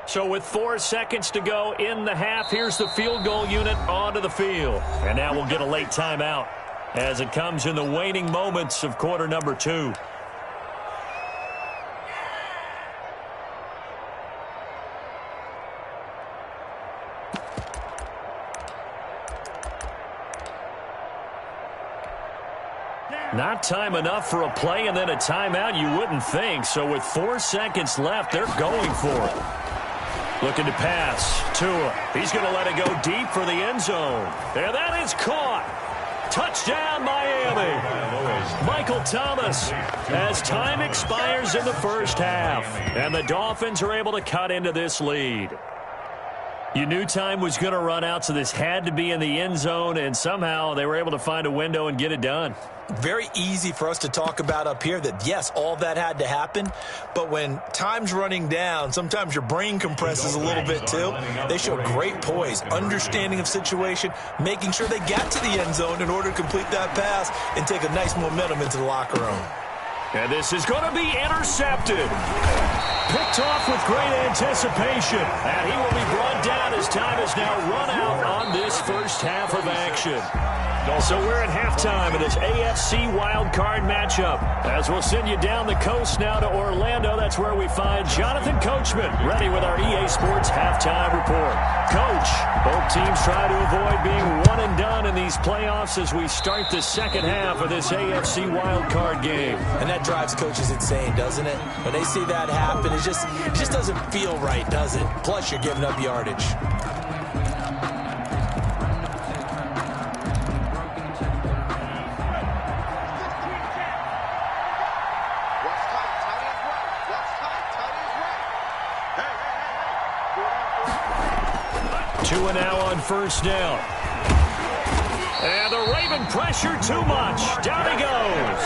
So with 4 seconds to go in the half, here's the field goal unit onto the field. And now we'll get a late timeout as it comes in the waning moments of quarter number 2. Not time enough for a play and then a timeout, you wouldn't think. So with 4 seconds left, they're going for it. Looking to pass. Tua. He's going to let it go deep for the end zone. And that is caught. Touchdown, Miami. Michael Thomas, as time expires in the first half, and the Dolphins are able to cut into this lead. You knew time was going to run out, so this had to be in the end zone, and somehow they were able to find a window and get it done. Very easy for us to talk about up here that, yes, all that had to happen, but when time's running down, sometimes your brain compresses a little bit too. They showed great poise, understanding of situation, making sure they got to the end zone in order to complete that pass and take a nice momentum into the locker room. And this is going to be intercepted. Picked off with great anticipation. And he will be brought down as time has now run out on this first half of action. So we're at halftime of this AFC wildcard matchup. As we'll send you down the coast now to Orlando, that's where we find Jonathan Coachman, ready with our EA Sports halftime report. Coach, both teams try to avoid being one and done in these playoffs as we start the second half of this AFC wildcard game. And that drives coaches insane, doesn't it? When they see that happen, it just doesn't feel right, does it? Plus, you're giving up yardage. Two and now on first down. And the Raven pressure too much. Down he goes.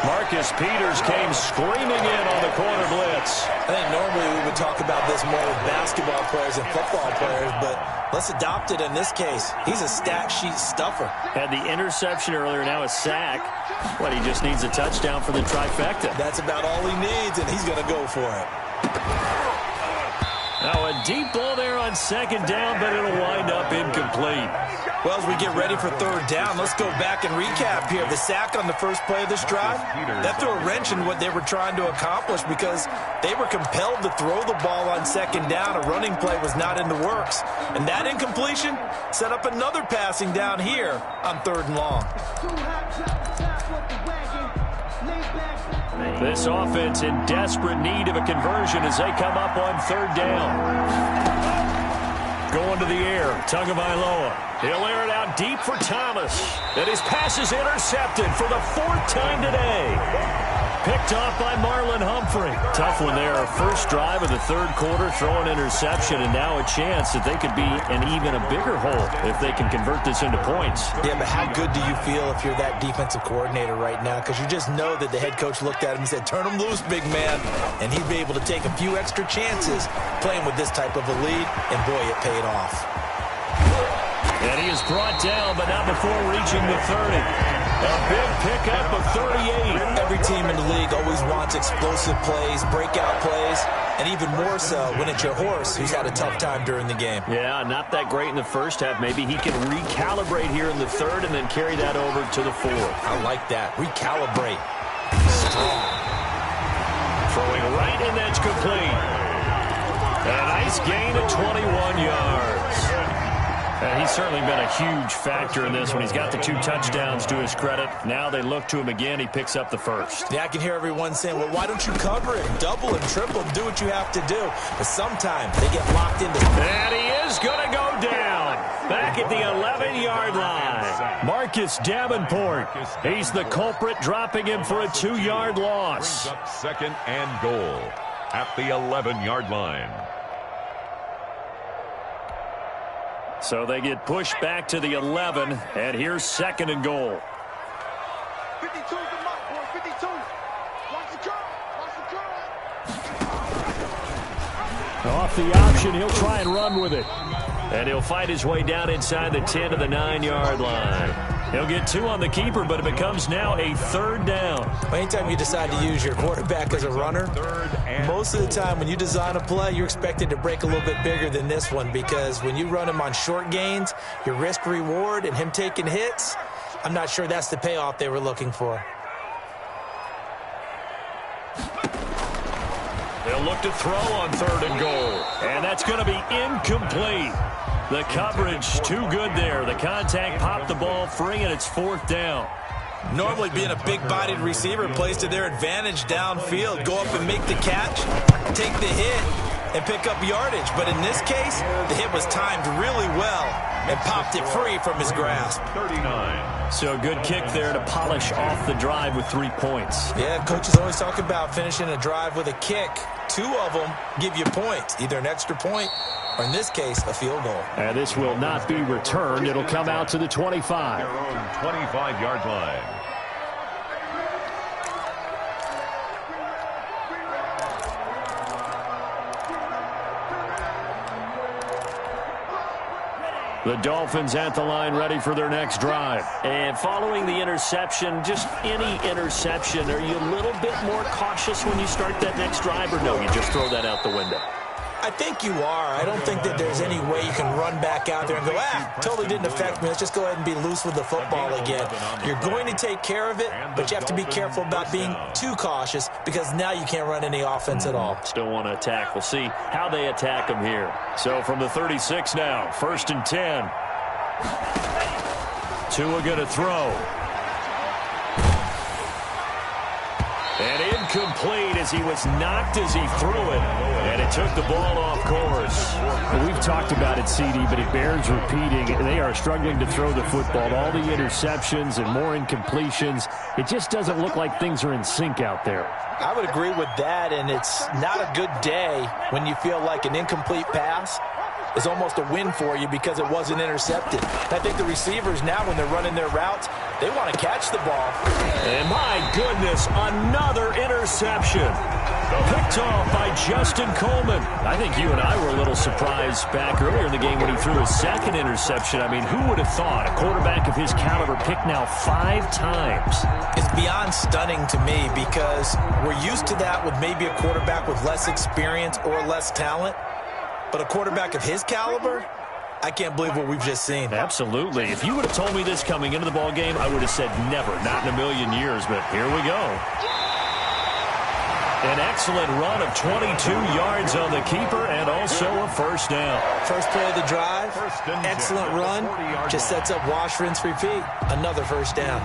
Marcus Peters came screaming in on the corner blitz. I think normally we would talk about this more with basketball players and football players, but let's adopt it in this case. He's a stat sheet stuffer. Had the interception earlier, now a sack. What, he just needs a touchdown for the trifecta. That's about all he needs, and he's going to go for it. Now a deep ball there on second down, but it'll wind up incomplete. Well, as we get ready for third down, let's go back and recap here. The sack on the first play of this drive, that threw a wrench in what they were trying to accomplish because they were compelled to throw the ball on second down. A running play was not in the works. And that incompletion set up another passing down here on third and long. This offense in desperate need of a conversion as they come up on third down. Going to the air, Tagovailoa. He'll air it out deep for Thomas. And his pass is intercepted for the fourth time today. Picked off by Marlon Humphrey. Tough one there. First drive of the third quarter, throw an interception, and now a chance that they could be in even a bigger hole if they can convert this into points. Yeah, but how good do you feel if you're that defensive coordinator right now? Because you just know that the head coach looked at him and said, turn him loose, big man. And he'd be able to take a few extra chances playing with this type of a lead, and boy, it paid off. And he is brought down, but not before reaching the 30. A big pickup of 38. Every team in the league always wants explosive plays, breakout plays, and even more so when it's your horse who's had a tough time during the game. Yeah, not that great in the first half. Maybe he can recalibrate here in the third and then carry that over to the fourth. I like that. Recalibrate. Strong. Throwing right, and that's complete. A nice gain of 21 yards. And he's certainly been a huge factor in this one. He's got the 2 touchdowns to his credit. Now they look to him again. He picks up the first. Yeah, I can hear everyone saying, well, why don't you cover him, double him, triple him, do what you have to do. But sometimes they get locked into. And he is going to go down. Back at the 11-yard line. Marcus Davenport. He's the culprit, dropping him for a 2-yard loss. Up second and goal at the 11-yard line. So they get pushed back to the 11, and here's second and goal. 52 is the mark, boy. 52. Watch the curl. Watch the curl. Off the option, he'll try and run with it. And he'll fight his way down inside the 10 to the 9-yard line. He'll get 2 on the keeper, but it becomes now a third down. Anytime you decide to use your quarterback as a runner, most of the time when you design a play, you're expected to break a little bit bigger than this one, because when you run him on short gains, your risk-reward and him taking hits, I'm not sure that's the payoff they were looking for. They'll look to throw on third and goal. And that's going to be incomplete. The coverage too good there. The contact popped the ball free, and it's fourth down. Normally being a big-bodied receiver plays to their advantage downfield. Go up and make the catch, take the hit, and pick up yardage. But in this case, the hit was timed really well and popped it free from his grasp. 39. So a good kick there to polish off the drive with 3 points. Yeah, coaches always talk about finishing a drive with a kick. 2 of them give you points, either an extra point or, in this case, a field goal. And this will not be returned. It'll come out to the 25. Their own 25-yard line. The Dolphins at the line ready for their next drive. And following the interception, just any interception, are you a little bit more cautious when you start that next drive, or no, you just throw that out the window? I think you are. I don't think that there's any way you can run back out there and go, totally didn't affect me. Let's just go ahead and be loose with the football again. You're going to take care of it, but you have to be careful about being too cautious because now you can't run any offense at all. Still want to attack. We'll see how they attack them here. So from the 36 now, 1st and 10. Tua going to throw. And incomplete as he was knocked as he threw it. And it took the ball off course. Well, we've talked about it, CD, but it bears repeating. They are struggling to throw the football. All the interceptions and more incompletions. It just doesn't look like things are in sync out there. I would agree with that, and it's not a good day when you feel like an incomplete pass is almost a win for you because it wasn't intercepted. I think the receivers now, when they're running their routes, they want to catch the ball. And my goodness, another interception. Picked off by Justin Coleman. I think you and I were a little surprised back earlier in the game when he threw his 2nd interception. I mean, who would have thought a quarterback of his caliber picked now 5 times? It's beyond stunning to me because we're used to that with maybe a quarterback with less experience or less talent. But a quarterback of his caliber, I can't believe what we've just seen. Absolutely. If you would have told me this coming into the ball game, I would have said never, not in a million years. But here we go. An excellent run of 22 yards on the keeper and also a 1st down. First play of the drive, excellent run, just sets up wash, rinse, repeat. Another 1st down.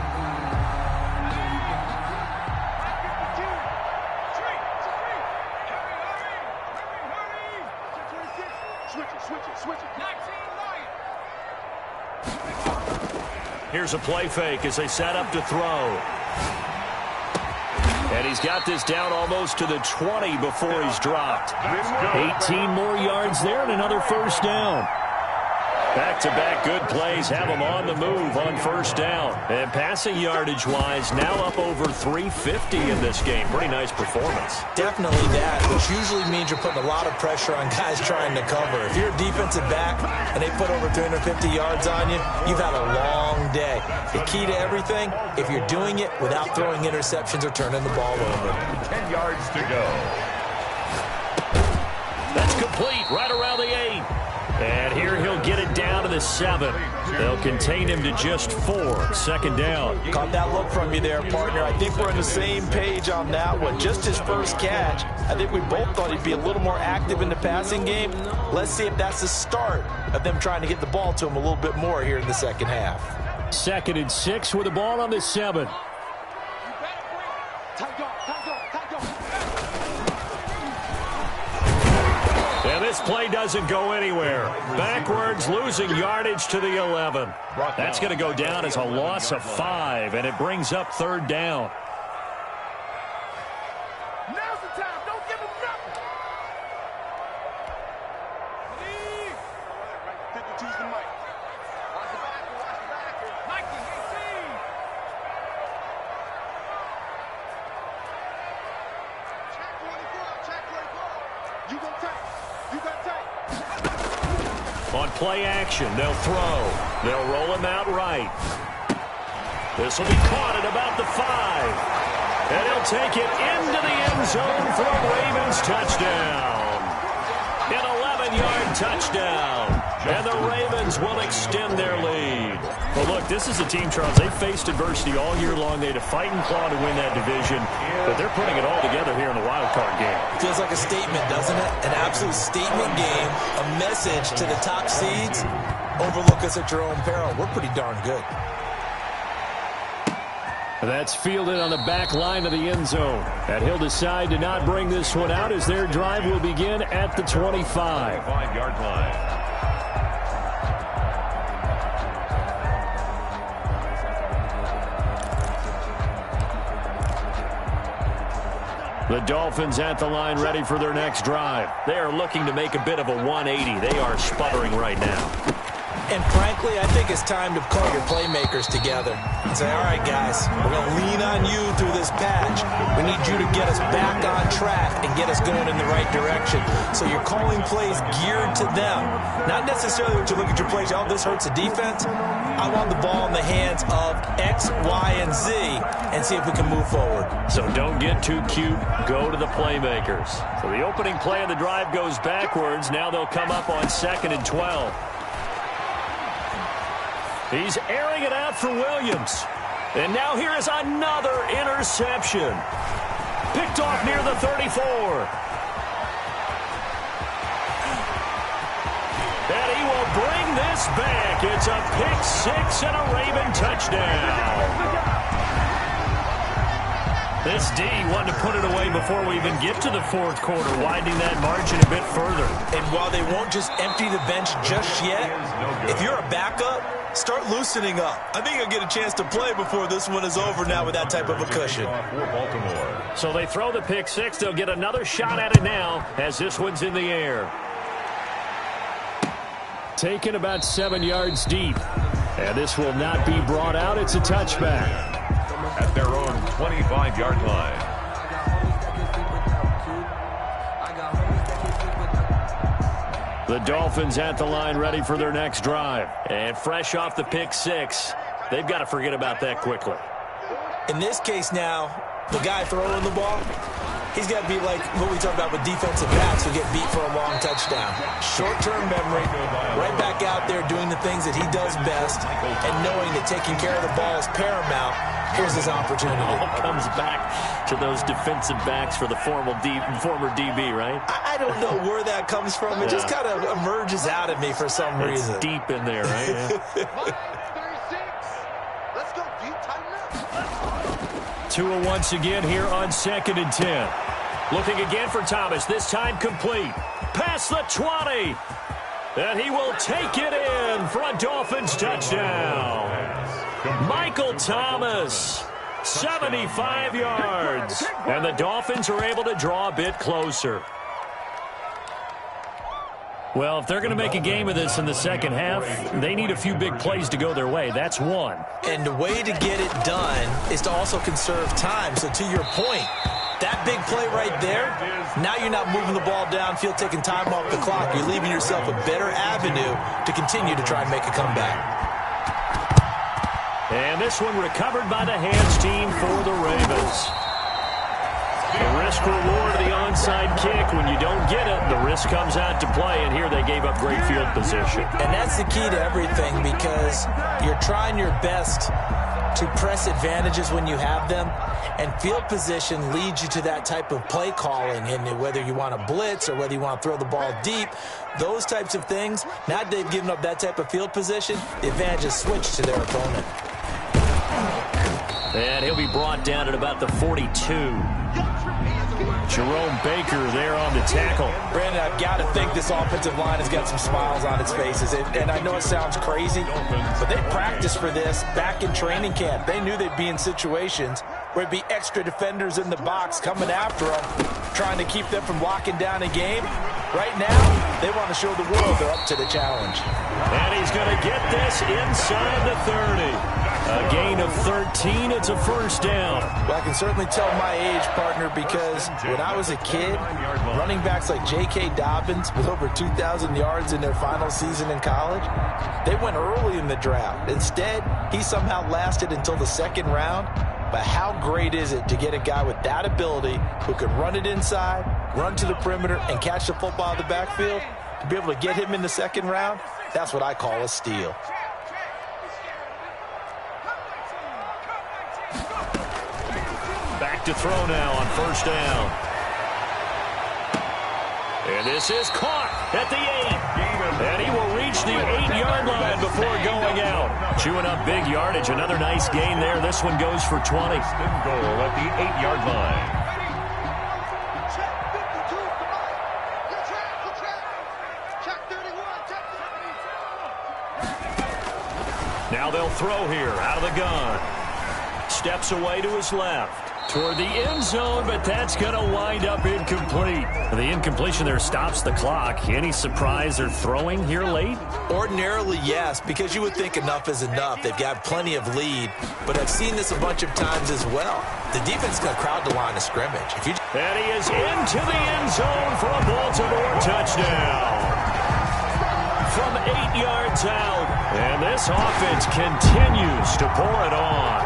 Here's a play fake as they set up to throw. And he's got this down almost to the 20 before he's dropped. 18 more yards there and another 1st down. Back-to-back good plays have him on the move on 1st down. And passing yardage-wise, now up over 350 in this game. Pretty nice performance. Definitely that, which usually means you're putting a lot of pressure on guys trying to cover. If you're a defensive back and they put over 350 yards on you, you've had a long day. The key to everything, if you're doing it without throwing interceptions or turning the ball over. 10 yards to go. That's complete right around the 8. And here he'll get it down to the 7. They'll contain him to just 4. 2nd down. Caught that look from you there, partner. I think we're on the same page on that one. Just his first catch. I think we both thought he'd be a little more active in the passing game. Let's see if that's the start of them trying to get the ball to him a little bit more here in the 2nd half. 2nd and 6 with the ball on the 7. And this play doesn't go anywhere. Backwards, losing yardage to the 11. That's going to go down as a loss of 5, and it brings up 3rd down. Now's the time. Don't give him nothing. 52's the mic. Watch the back. Watch the back. Mikey, Check 44. Check 44. You gon' take. You got take. On play action, they'll throw. They'll roll him out right. This will be caught at about the 5. And he'll take it into the end zone for a Ravens touchdown. An 11-yard touchdown. And the Ravens will extend their lead. Well, look, this is a team, Charles, they faced adversity all year long. They had to fight and claw to win that division. But they're putting it all together here in the wild card game. Feels like a statement, doesn't it? An absolute statement game. A message to the top seeds. Overlook us at your own peril. We're pretty darn good. That's fielded on the back line of the end zone. And he'll decide to not bring this one out as their drive will begin at the 25. 5-yard line. The Dolphins at the line ready for their next drive. They are looking to make a bit of a 180. They are sputtering right now. And frankly, I think it's time to call your playmakers together and say, all right, guys, we're going to lean on you through this patch. We need you to get us back on track and get us going in the right direction. So you're calling plays geared to them. Not necessarily when you look at your plays, oh, this hurts the defense. I want the ball in the hands of X, Y, and Z and see if we can move forward. So don't get too cute. Go to the playmakers. So the opening play of the drive goes backwards. Now they'll come up on 2nd and 12. He's airing it out for Williams. And now here is another interception. Picked off near the 34. And he will bring this back. It's a pick six and a Raven touchdown. This D wanted to put it away before we even get to the fourth quarter, widening that margin a bit further. And while they won't just empty the bench just yet, if you're a backup, start loosening up. I think you'll get a chance to play before this one is over now with that type of a cushion. So they throw the pick six. They'll get another shot at it now as this one's in the air. Taken about 7 yards deep. And this will not be brought out. It's a touchback. At their own 25-yard line. The Dolphins at the line ready for their next drive. And fresh off the pick six, they've got to forget about that quickly. In this case now, the guy throwing the ball, he's got to be like what we talk about with defensive backs who get beat for a long touchdown. Short-term memory, right back out there doing the things that he does best, and knowing that taking care of the ball is paramount. Here's his opportunity. All comes back to those defensive backs for the former DB, right? I don't know where that comes from. It just kind of emerges out of me for some reason. It's deep in there, right? Yeah. Let's go deep, tighten up. Tua once again here on 2nd and 10. Looking again for Thomas, this time complete. Past the 20. And he will take it in for a Dolphins touchdown. Michael Thomas, 75 yards. And the Dolphins are able to draw a bit closer. Well, if they're going to make a game of this in the second half, they need a few big plays to go their way. That's one. And the way to get it done is to also conserve time. So to your point, that big play right there, now you're not moving the ball downfield, taking time off the clock. You're leaving yourself a better avenue to continue to try and make a comeback. And this one recovered by the hands team for the Ravens. The risk-reward of the onside kick. When you don't get it, the risk comes out to play, and here they gave up great field position. And that's the key to everything, because you're trying your best to press advantages when you have them, and field position leads you to that type of play calling, and whether you want to blitz or whether you want to throw the ball deep, those types of things, now that they've given up that type of field position, the advantage is switched to their opponent. And he'll be brought down at about the 42. Jerome Baker there on the tackle. Brandon, I've got to think this offensive line has got some smiles on its faces. And I know it sounds crazy, but they practiced for this back in training camp. They knew they'd be in situations where it'd be extra defenders in the box coming after them, trying to keep them from locking down a game. Right now, they want to show the world they're up to the challenge. And he's going to get this inside the 30. A gain of 13. It's a first down. Well, I can certainly tell my age, partner, because when I was a kid, running backs like J.K. Dobbins with over 2,000 yards in their final season in college, they went early in the draft. Instead, he somehow lasted until the second round. But how great is it to get a guy with that ability who can run it inside, run to the perimeter, and catch the football out of the backfield? To be able to get him in the second round, that's what I call a steal. Back to throw now on first down. And this is caught at the 8. And he will reach the 8-yard line before going out. Chewing up big yardage. Another nice gain there. This one goes for 20. Goal at the 8-yard line. Check 52 for Mike. Good track. Check 31. Now they'll throw here out of the gun. Steps away to his left. toward the end zone, but that's going to wind up incomplete. The incompletion there stops the clock. Any surprise they're throwing here late? Ordinarily, yes, because you would think enough is enough. They've got plenty of lead, but I've seen this a bunch of times as well. The defense is going to crowd the line of scrimmage. And he is into the end zone for a Baltimore touchdown. From 8 yards out, and this offense continues to pour it on.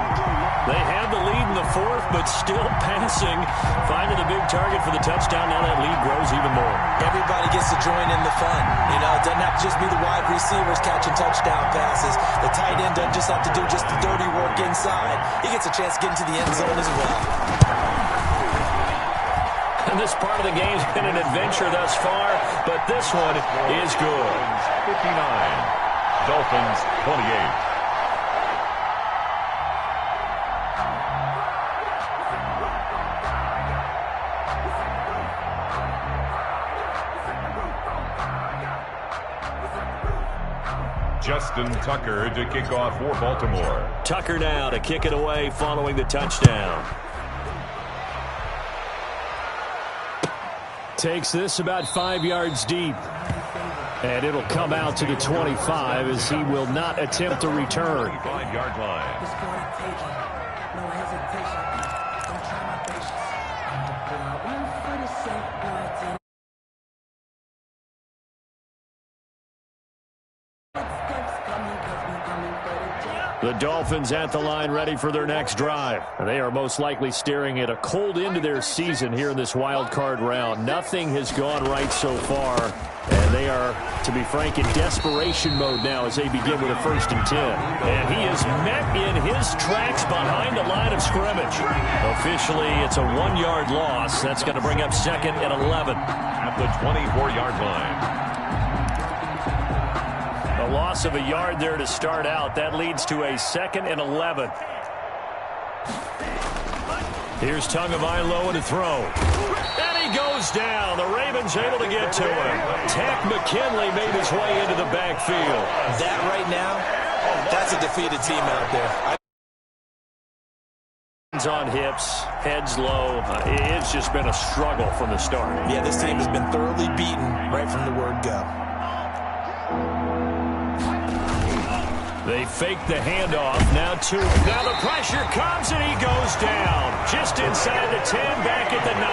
They have the lead in the fourth, but still passing, finding the big target for the touchdown. Now that lead grows even more. Everybody gets to join in the fun. You know, it doesn't have to just be the wide receivers catching touchdown passes. The tight end doesn't just have to do just the dirty work inside. He gets a chance to get into the end zone as well. And this part of the game's been an adventure thus far, but this one is good. 59, Dolphins 28. Justin Tucker to kick off for Baltimore. Tucker now to kick it away following the touchdown. Takes this about 5 yards deep. And it'll come out to the 25 as he will not attempt to return. 5-yard line. No hesitation. Don't try my patience. One for the sake, The Dolphins at the line ready for their next drive. They are most likely staring at a cold end to their season here in this wild card round. Nothing has gone right so far, and they are, to be frank, in desperation mode now as they begin with a 1st and 10. And he is met in his tracks behind the line of scrimmage. Officially, it's a 1-yard loss. That's going to bring up 2nd and 11. At the 24-yard line. A loss of a yard there to start out. That leads to a 2nd and 11. Here's Tagovailoa to throw. And he goes down. The Ravens able to get to him. Tack McKinley made his way into the backfield. That right now, that's a defeated team out there. Hands on hips, heads low. It's just been a struggle from the start. Yeah, this team has been thoroughly beaten right from the word go. They fake the handoff. Now the pressure comes, and he goes down. Just inside the 10, back at the 9.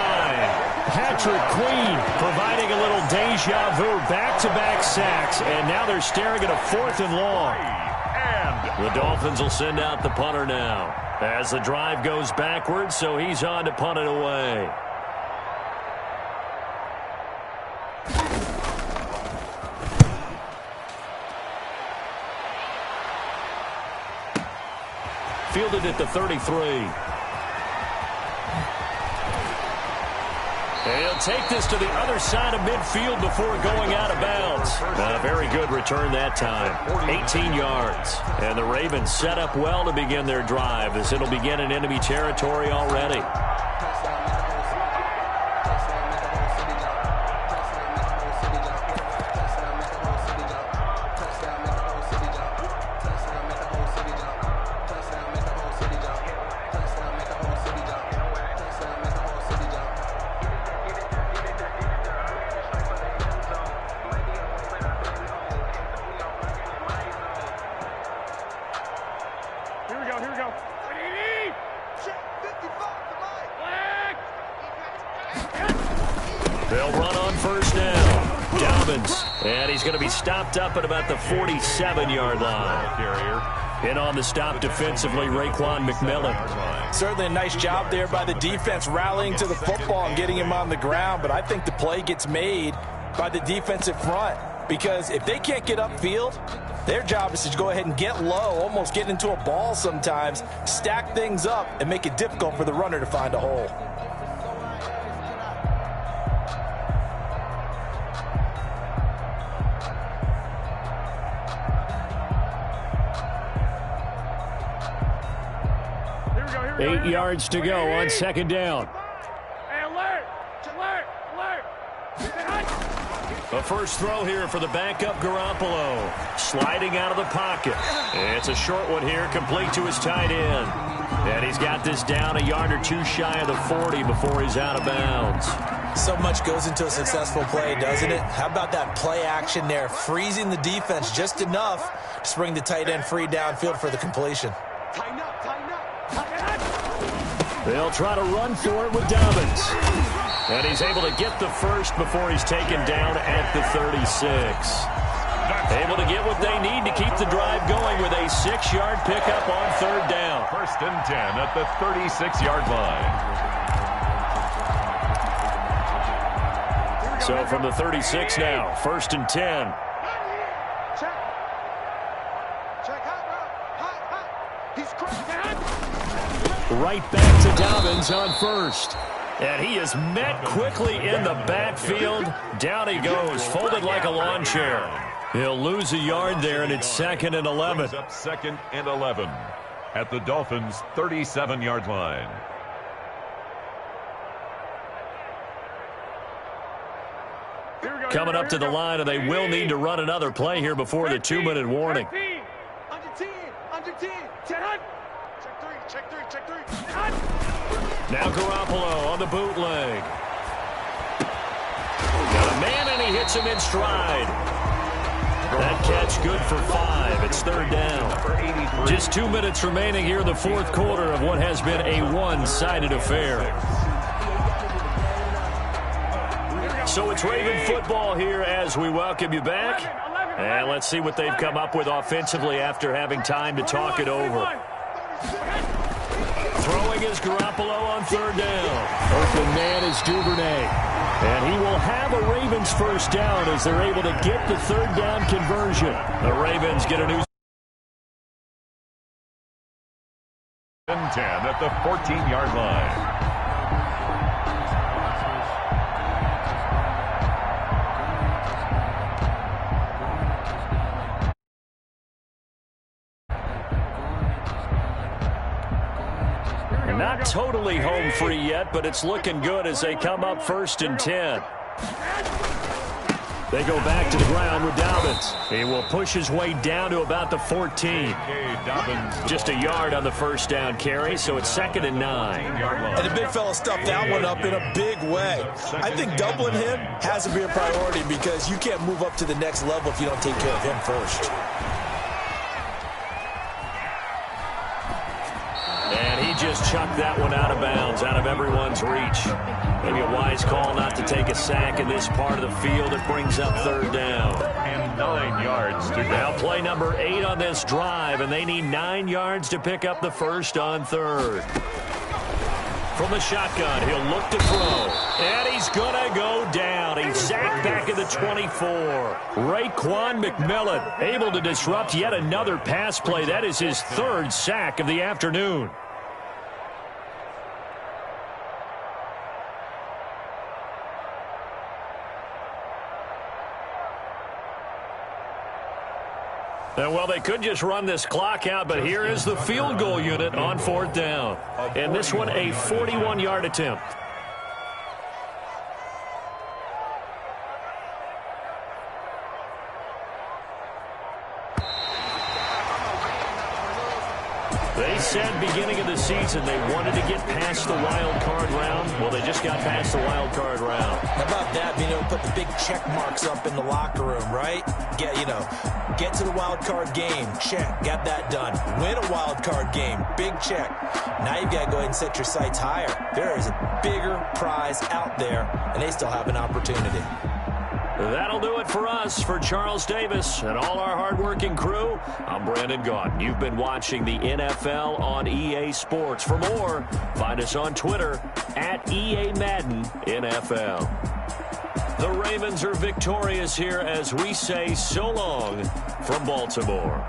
Patrick Queen providing a little deja vu. Back-to-back sacks, and now they're staring at a 4th and long. And the Dolphins will send out the punter now. As the drive goes backwards, so he's on to punt it away. Fielded at the 33. And he'll take this to the other side of midfield before going out of bounds. A very good return that time. 18 yards. And the Ravens set up well to begin their drive as it'll begin in enemy territory already. They'll run on 1st down. Dobbins. And he's going to be stopped up at about the 47-yard line. In on the stop defensively, Raekwon McMillan. Certainly a nice job there by the defense rallying to the football and getting him on the ground. But I think the play gets made by the defensive front. Because if they can't get upfield, their job is to go ahead and get low, almost get into a ball sometimes, stack things up, and make it difficult for the runner to find a hole. Here we go. 8 yards to go on 2nd down. Hey, alert! Alert! Alert! A first throw here for the backup Garoppolo. Sliding out of the pocket. It's a short one here, complete to his tight end. And he's got this down a yard or two shy of the 40 before he's out of bounds. So much goes into a successful play, doesn't it? How about that play action there, freezing the defense just enough to bring the tight end free downfield for the completion. Tighten up, tighten up. They'll try to run for it with Dobbins. And he's able to get the first before he's taken down at the 36. Able to get what they need to keep the drive going with a 6-yard pickup on third down. First and 10 at the 36-yard line. So from the 36 now, first and 10. Check. Check, hot, hot. He's cracked. Right back to Dobbins on first. And he is met quickly in the backfield. Down he goes, folded like a lawn chair. He'll lose a yard there, and it's 2nd and 11. Up 2nd and 11 at the Dolphins' 37-yard line. Coming up to the line, and they will need to run another play here before the 2-minute warning. Under 10. Check three. Now Garoppolo on the bootleg. Got a man, and he hits him in stride. That catch good for 5. It's third down. Just 2 minutes remaining here in the fourth quarter of what has been a one-sided affair. So it's Raven football here as we welcome you back. And let's see what they've come up with offensively after having time to talk it over. Throwing is Garoppolo on third down. Open man is Duvernay. And he will have a Ravens first down as they're able to get the third down conversion. The Ravens get a new 10 at the 14-yard line. Not totally home free yet, but it's looking good as they come up first and 10. They go back to the ground with Dobbins. He will push his way down to about the 14. Just a yard on the first down carry, so it's 2nd and 9. And the big fella stuffed that one up in a big way. I think doubling him has to be a priority because you can't move up to the next level if you don't take care of him first. And he just chucked that one out of bounds, out of everyone's reach. Maybe a wise call not to take a sack in this part of the field. It brings up third down. And 9 yards to go. Now play number 8 on this drive, and they need 9 yards to pick up the first on third. From the shotgun, he'll look to throw. And he's going to go down. He's sacked back at the 24. Raekwon McMillan able to disrupt yet another pass play. That is his 3rd sack of the afternoon. And, well, they could just run this clock out, but here is the field goal unit on 4th down. And this one, a 41-yard attempt. They said beginning of the season they wanted to get past the wild card round. Well, they just got past the wild card round. How about that, being able to put the big check marks up in the locker room, right? Get to the wild card game, check, got that done. Win a wild card game, big check. Now you've got to go ahead and set your sights higher. There is a bigger prize out there, and they still have an opportunity. That'll do it for us. For Charles Davis and all our hardworking crew, I'm Brandon Gaudin. You've been watching the NFL on EA Sports. For more, find us on Twitter at EA Madden NFL. The Ravens are victorious here as we say so long from Baltimore.